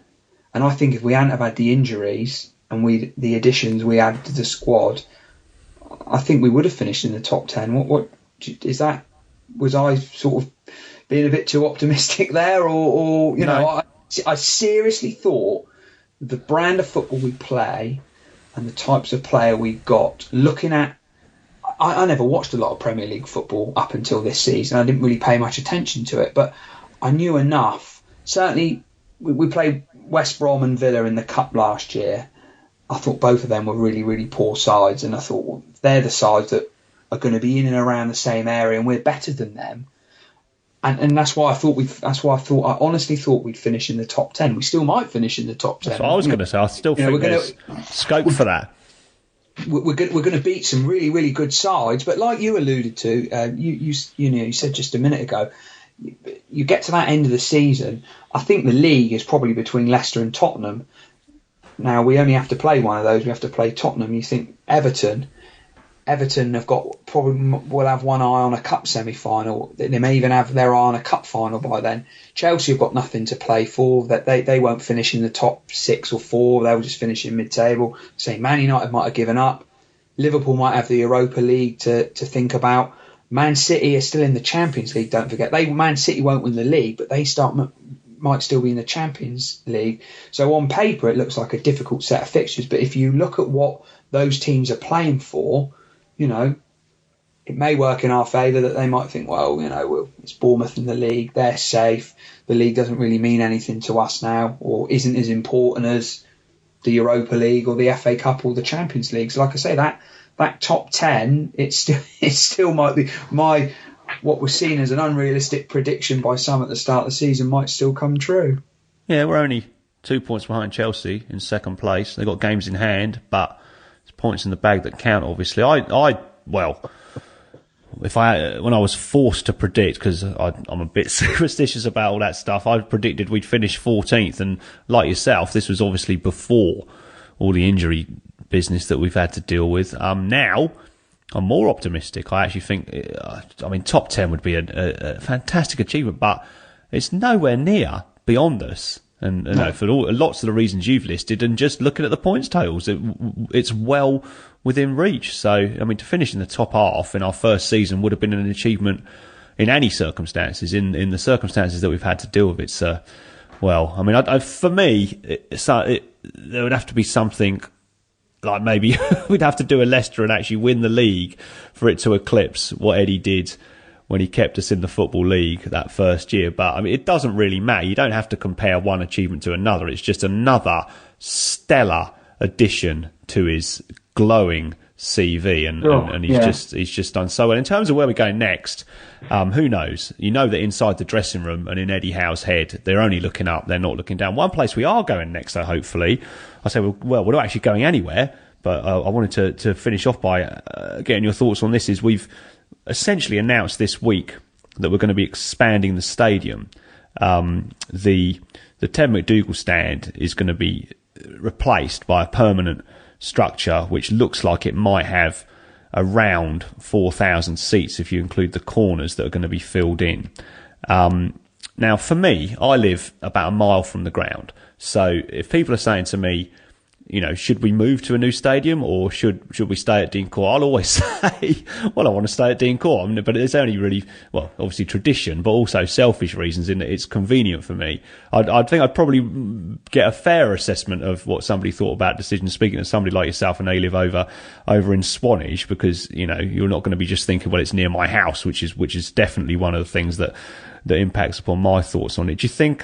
[SPEAKER 3] And I think if we hadn't have had the injuries, and the additions we added to the squad, I think we would have finished in the top 10. What is that? Was I sort of being a bit too optimistic there, or you know, I seriously thought the brand of football we play and the types of player we've got, looking at, I never watched a lot of Premier League football up until this season. I didn't really pay much attention to it, but I knew enough. Certainly, we played West Brom and Villa in the Cup last year. I thought both of them were really, really poor sides, and I thought, well, they're the sides that are going to be in and around the same area, and we're better than them. And that's why I honestly thought we'd finish in the top 10. We still might finish in the top 10.
[SPEAKER 1] That's what I was going to say. I still think there's scope for that.
[SPEAKER 3] We're going to beat some really, really good sides, but like you alluded to, you said just a minute ago, you get to that end of the season. I think the league is probably between Leicester and Tottenham. Now we only have to play one of those. We have to play Tottenham. You think Everton have will have one eye on a cup semi-final. They may even have their eye on a cup final by then. Chelsea have got nothing to play for. That they won't finish in the top 6 or 4. They'll just finish in mid-table. Say Man United might have given up. Liverpool might have the Europa League to think about. Man City are still in the Champions League. Don't forget, Man City won't win the league, but they might still be in the Champions League. So on paper, it looks like a difficult set of fixtures. But if you look at what those teams are playing for, you know, it may work in our favour that they might think, well, you know, it's Bournemouth in the league, they're safe, the league doesn't really mean anything to us now, or isn't as important as the Europa League or the FA Cup or the Champions League. So like I say, that top 10, it still might be what was seen as an unrealistic prediction by some at the start of the season might still come true.
[SPEAKER 1] Yeah, we're only 2 points behind Chelsea in second place. They've got games in hand, but points in the bag that count, obviously. When I was forced to predict, because I'm a bit superstitious about all that stuff, I predicted we'd finish 14th, and like yourself, this was obviously before all the injury business that we've had to deal with. Now, I'm more optimistic. I actually think, top 10 would be a fantastic achievement, but it's nowhere near beyond us. And for lots of the reasons you've listed, and just looking at the points totals, it's well within reach. So, I mean, to finish in the top half in our first season would have been an achievement in any circumstances. In the circumstances that we've had to deal with, it's for me, there would have to be something like maybe we'd have to do a Leicester and actually win the league for it to eclipse what Eddie did when he kept us in the Football League that first year. But, I mean, it doesn't really matter. You don't have to compare one achievement to another. It's just another stellar addition to his glowing CV. And he's just done so well. In terms of where we're going next, who knows? You know that inside the dressing room and in Eddie Howe's head, they're only looking up, they're not looking down. One place we are going next, though, hopefully, I say, well, we're not actually going anywhere, but I wanted to finish off by getting your thoughts on this, is we've essentially announced this week that we're going to be expanding the stadium. The Ted McDougall stand is going to be replaced by a permanent structure which looks like it might have around 4,000 seats if you include the corners that are going to be filled in. Now, for me, I live about a mile from the ground. So if people are saying to me, you know, should we move to a new stadium or should we stay at Dean Court? I'll always say, well, I want to stay at Dean Court. I mean, but it's only really, well, obviously tradition, but also selfish reasons in that it's convenient for me. I think I'd probably get a fair assessment of what somebody thought about decisions, speaking to somebody like yourself and they live over in Swanage, because, you know, you're not going to be just thinking, well, it's near my house, which is definitely one of the things that impacts upon my thoughts on it. Do you think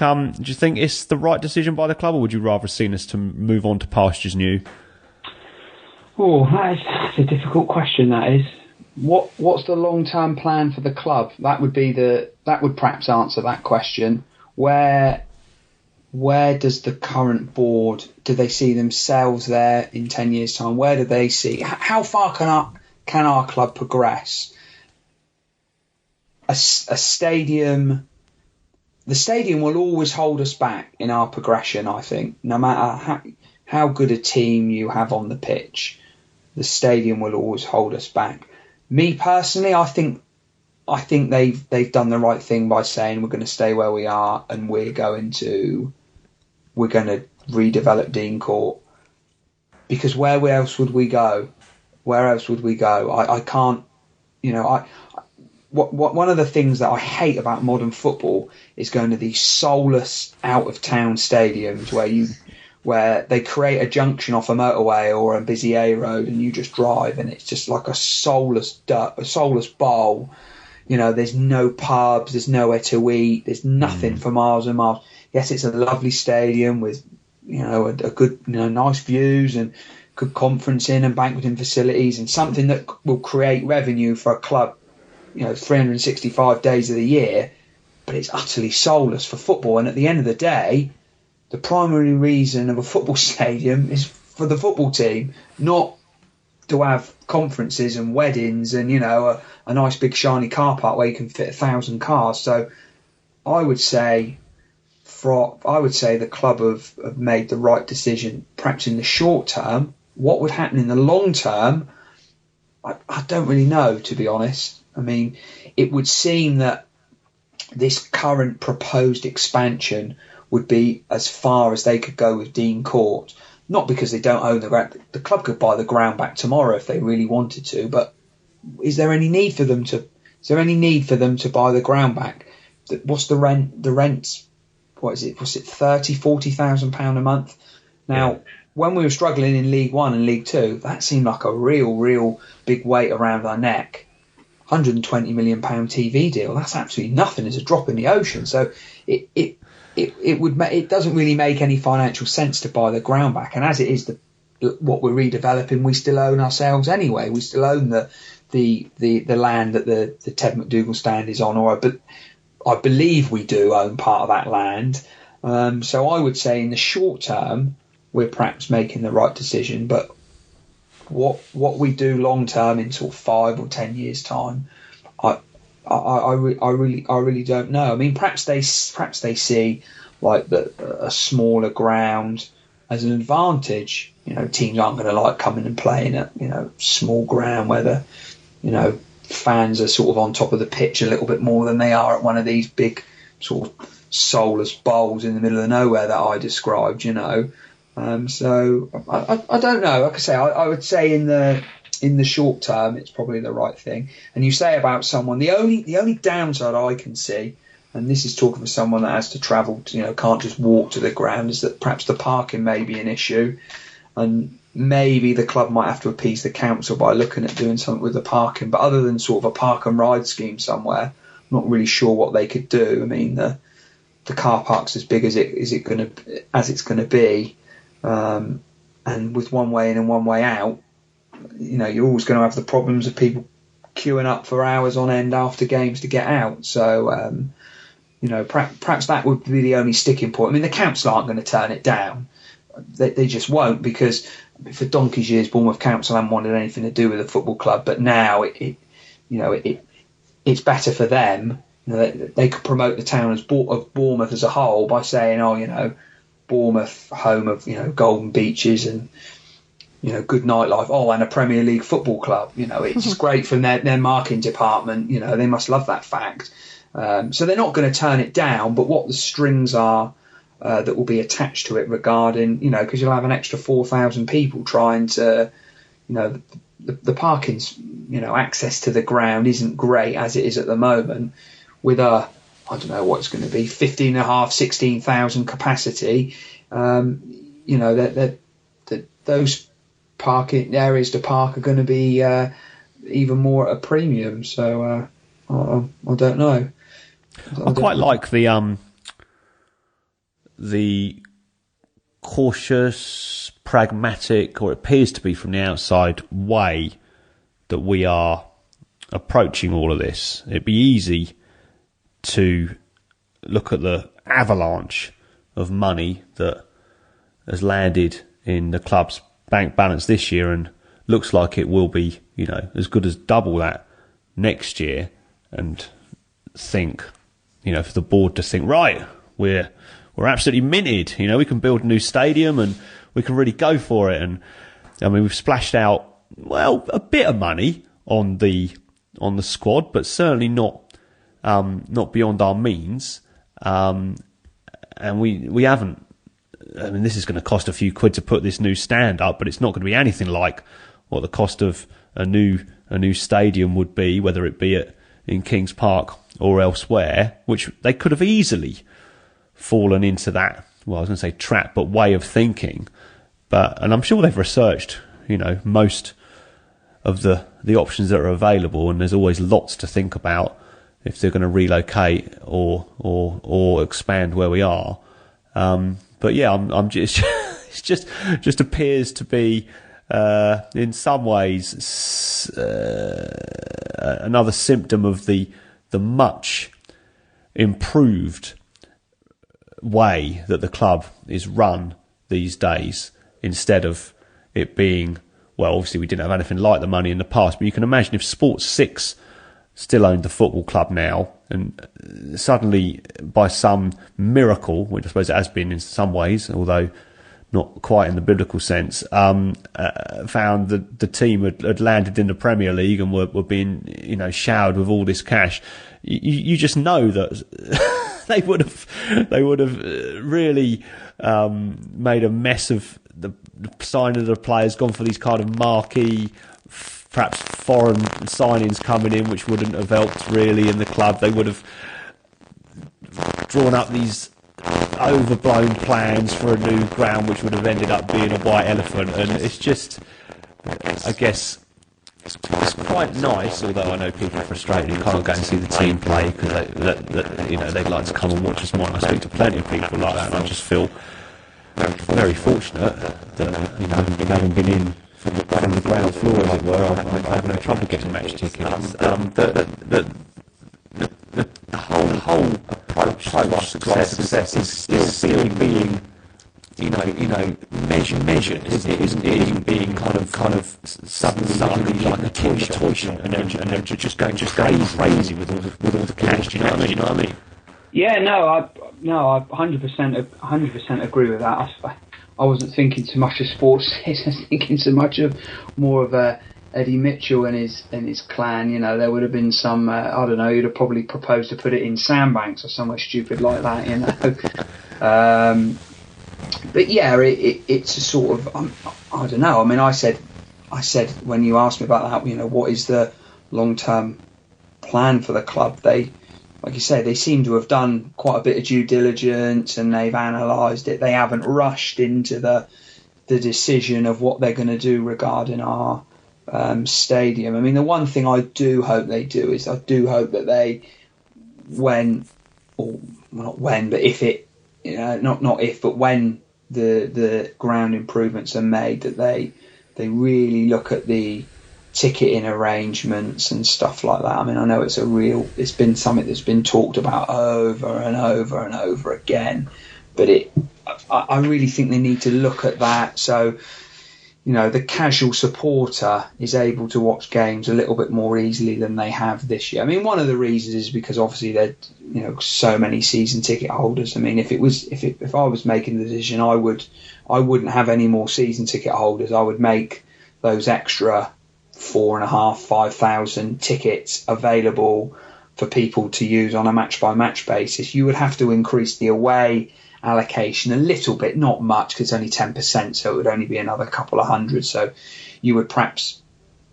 [SPEAKER 1] it's the right decision by the club, or would you rather have seen us to move on to pastures new?
[SPEAKER 3] Oh, that's a difficult question. That is. What's the long-term plan for the club? That would perhaps answer that question. Where does the current board, do they see themselves there in 10 years' time? Where do they see? How far can our club progress? A stadium, the stadium will always hold us back in our progression, I think. No matter how good a team you have on the pitch, the stadium will always hold us back. Me personally, I think they've done the right thing by saying we're going to stay where we are and we're going to redevelop Dean Court. because where else would we go? Where else would we go? I can't, one of the things that I hate about modern football is going to these soulless out of town stadiums where they create a junction off a motorway or a busy A road and you just drive and it's just like a soulless bowl. There's no pubs, there's nowhere to eat, there's nothing for miles and miles. Yes, it's a lovely stadium with a good nice views and good conferencing and banqueting facilities and something that will create revenue for a club 365 days of the year, but it's utterly soulless for football. And at the end of the day, the primary reason of a football stadium is for the football team, not to have conferences and weddings and a nice big shiny car park where you can fit 1,000 cars. So I would say the club have made the right decision, perhaps in the short term. What would happen in the long term, I don't really know, to be honest. I mean, it would seem that this current proposed expansion would be as far as they could go with Dean Court. Not because they don't own the ground. The club could buy the ground back tomorrow if they really wanted to. But is there any need for them to? Is there any need for them to buy the ground back? What's the rent? The rent's, what is it? Was it £30,000-40,000 a month? Now, when we were struggling in League One and League Two, that seemed like a real big weight around our neck. £120 million TV deal. That's absolutely nothing. It's a drop in the ocean. So it doesn't really make any financial sense to buy the ground back. And as it is what we're redeveloping, we still own ourselves anyway. We still own the land that the Ted McDougall stand is on, but I believe we do own part of that land. So I would say in the short term, we're perhaps making the right decision, but what we do long term in sort of 5 or 10 years time, I really don't know. I mean, perhaps they see like a smaller ground as an advantage. Teams aren't going to like coming and playing at small ground where the fans are sort of on top of the pitch a little bit more than they are at one of these big sort of soulless bowls in the middle of nowhere that I described. So I don't know. Like I say, I would say in the short term, it's probably the right thing. And you say about someone, the only downside I can see, and this is talking for someone that has to travel, can't just walk to the ground, is that perhaps the parking may be an issue, and maybe the club might have to appease the council by looking at doing something with the parking. But other than sort of a park and ride scheme somewhere, I'm not really sure what they could do. I mean, the car park's as big as it's going to be. And with one way in and one way out, you're always going to have the problems of people queuing up for hours on end after games to get out. So, perhaps that would be the only sticking point. I mean, the council aren't going to turn it down. They just won't, because for donkey's years, Bournemouth Council haven't wanted anything to do with the football club. But now it's better for them. They could promote the town of Bournemouth as a whole by saying, Bournemouth, home of golden beaches and good nightlife. Oh, and a Premier League football club. It's just great for their marketing department. They must love that fact. So they're not going to turn it down. But what the strings are that will be attached to it regarding, because you'll have an extra 4,000 people trying to, the parking's, access to the ground isn't great as it is at the moment with I don't know what it's going to be, 15,500, 16,000 capacity. That those parking areas to park are going to be even more at a premium. So I don't know.
[SPEAKER 1] I quite like the cautious, pragmatic, or it appears to be from the outside, way that we are approaching all of this. It'd be easy to look at the avalanche of money that has landed in the club's bank balance this year and looks like it will be, as good as double that next year, and think, for the board to think, right, we're absolutely minted, we can build a new stadium and we can really go for it. And I mean, we've splashed out, a bit of money on the squad, but certainly not beyond our means, and we haven't I mean, this is going to cost a few quid to put this new stand up, but it's not going to be anything like what the cost of a new stadium would be, whether it be in Kings Park or elsewhere, which they could have easily fallen into that, well, I was going to say trap, but way of thinking. And I'm sure they've researched, most of the options that are available, and there's always lots to think about if they're going to relocate or expand where we are. But yeah, I'm just it just appears to be in some ways another symptom of the much improved way that the club is run these days, instead of it being, well, obviously we didn't have anything like the money in the past, but you can imagine if Sports 6 still owned the football club now, and suddenly by some miracle, which I suppose it has been in some ways, although not quite in the biblical sense, found that the team had landed in the Premier League and were being, showered with all this cash, you just know that they would have really made a mess of the signing of the players, gone for these kind of marquee, perhaps foreign signings coming in, which wouldn't have helped really in the club. They would have drawn up these overblown plans for a new ground, which would have ended up being a white elephant. And it's just, I guess, it's quite nice, although I know people are frustrated who can't go and see the team play because they'd like to come and watch us more. And I speak to plenty of people like that, and I just feel very fortunate that having been in from the ground floor, as it were, I have no trouble getting match tickets. The whole approach to success is still being measured. It isn't being kind of suddenly like a toy shop, and they're just going crazy with all the cash. Do you know what I mean?
[SPEAKER 3] Yeah, I 100% agree with that. I wasn't thinking too much of Sports. I was thinking so much of more of Eddie Mitchell and his clan. There would have been some, I don't know, you'd have probably proposed to put it in Sandbanks or somewhere stupid like that, But yeah, it's a sort of, I don't know. I mean, I said when you asked me about that, what is the long-term plan for the club? Like you say, they seem to have done quite a bit of due diligence, and they've analysed it. They haven't rushed into the decision of what they're going to do regarding our stadium. I mean, the one thing I do hope they do is I do hope that they, when the ground improvements are made, that they really look at the ticketing arrangements and stuff like that. I mean, I know it's been something that's been talked about over and over and over again, but I really think they need to look at that. So, the casual supporter is able to watch games a little bit more easily than they have this year. I mean, one of the reasons is because obviously there, so many season ticket holders. I mean, if I was making the decision, I wouldn't have any more season ticket holders. I would make those extra 4,500-5,000 tickets available for people to use on a match by match basis. You would have to increase the away allocation a little bit, not much, because it's only 10%, so it would only be another couple of hundred. So you would perhaps,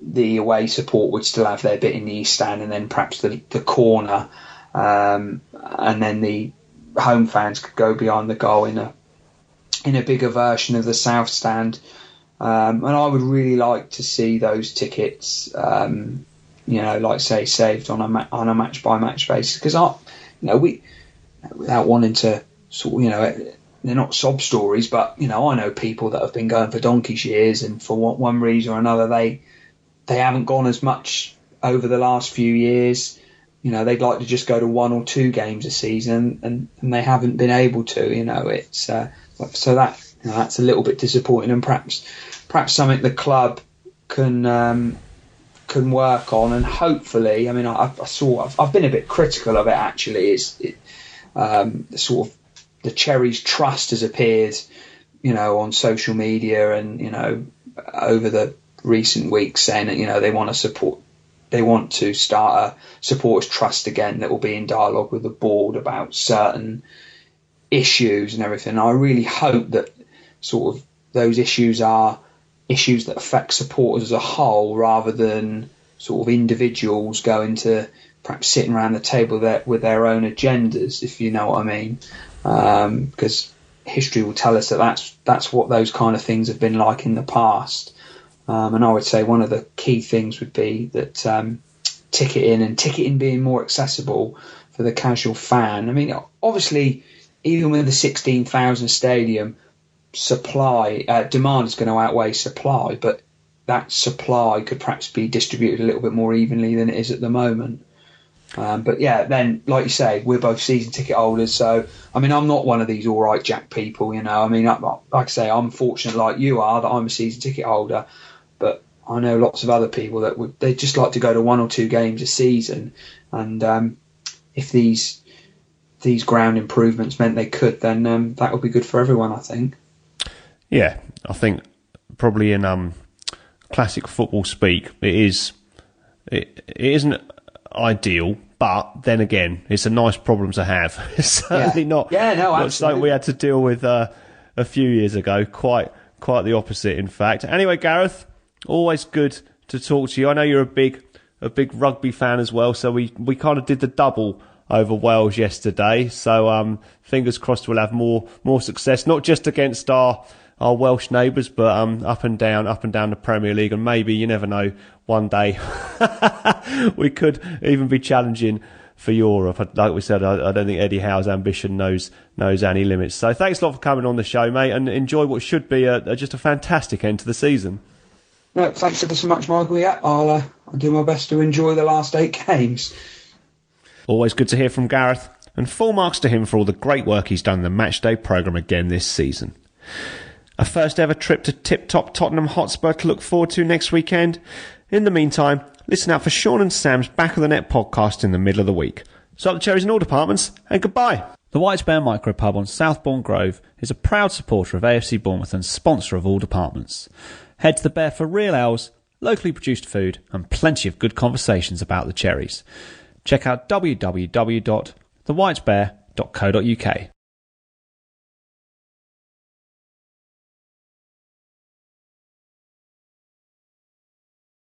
[SPEAKER 3] the away support would still have their bit in the east stand, and then perhaps the corner, and then the home fans could go behind the goal in a bigger version of the south stand. And I would really like to see those tickets, like say, saved on a match by match basis, because we, without wanting to sort of, they're not sob stories, but I know people that have been going for donkey's years, and for one reason or another they haven't gone as much over the last few years. They'd like to just go to 1 or 2 games a season, and they haven't been able to. It's so that's a little bit disappointing, and perhaps something the club can work on, and hopefully, I mean, I've been a bit critical of it actually. Sort of the Cherries trust has appeared, on social media and over the recent weeks, saying that they want to start a supporters trust again that will be in dialogue with the board about certain issues and everything. I really hope that sort of those issues are issues that affect supporters as a whole, rather than sort of individuals going to perhaps sitting around the table with their own agendas, if you know what I mean. Because history will tell us that that's what those kind of things have been like in the past. And I would say one of the key things would be that ticketing being more accessible for the casual fan. I mean, obviously, even with the 16,000 stadium, demand is going to outweigh supply, but that supply could perhaps be distributed a little bit more evenly than it is at the moment. But yeah, then, like you say, we're both season ticket holders, so I mean, I'm not one of these all right Jack people, you know. I mean, like I say, I'm fortunate, like you are, that I'm a season ticket holder, but I know lots of other people that they just like to go to 1 or 2 games a season, and if these ground improvements meant they could, then that would be good for everyone, I think.
[SPEAKER 1] Yeah, I think probably in classic football speak, it isn't ideal, but then again, it's a nice problem to have. It's certainly not something we had to deal with a few years ago. Quite the opposite, in fact. Anyway, Gareth, always good to talk to you. I know you're a big rugby fan as well, so we kind of did the double over Wales yesterday. So fingers crossed we'll have more success, not just against our Welsh neighbours, but up and down the Premier League, and maybe, you never know, one day we could even be challenging for Europe. Like we said, I don't think Eddie Howe's ambition knows any limits. So thanks a lot for coming on the show, mate, and enjoy what should be just a fantastic end to the season.
[SPEAKER 3] No, thanks ever so much, Michael. Yeah, I'll do my best to enjoy the last 8 games.
[SPEAKER 1] Always good to hear from Gareth, and full marks to him for all the great work he's done in the Matchday programme again this season. A first ever trip to tip-top Tottenham Hotspur to look forward to next weekend. In the meantime, listen out for Sean and Sam's Back of the Net podcast in the middle of the week. So up the Cherries in all departments, and goodbye. The White's Bear Micropub on Southbourne Grove is a proud supporter of AFC Bournemouth and sponsor of all departments. Head to the Bear for real ales, locally produced food, and plenty of good conversations about the Cherries. Check out www.thewhitesbear.co.uk.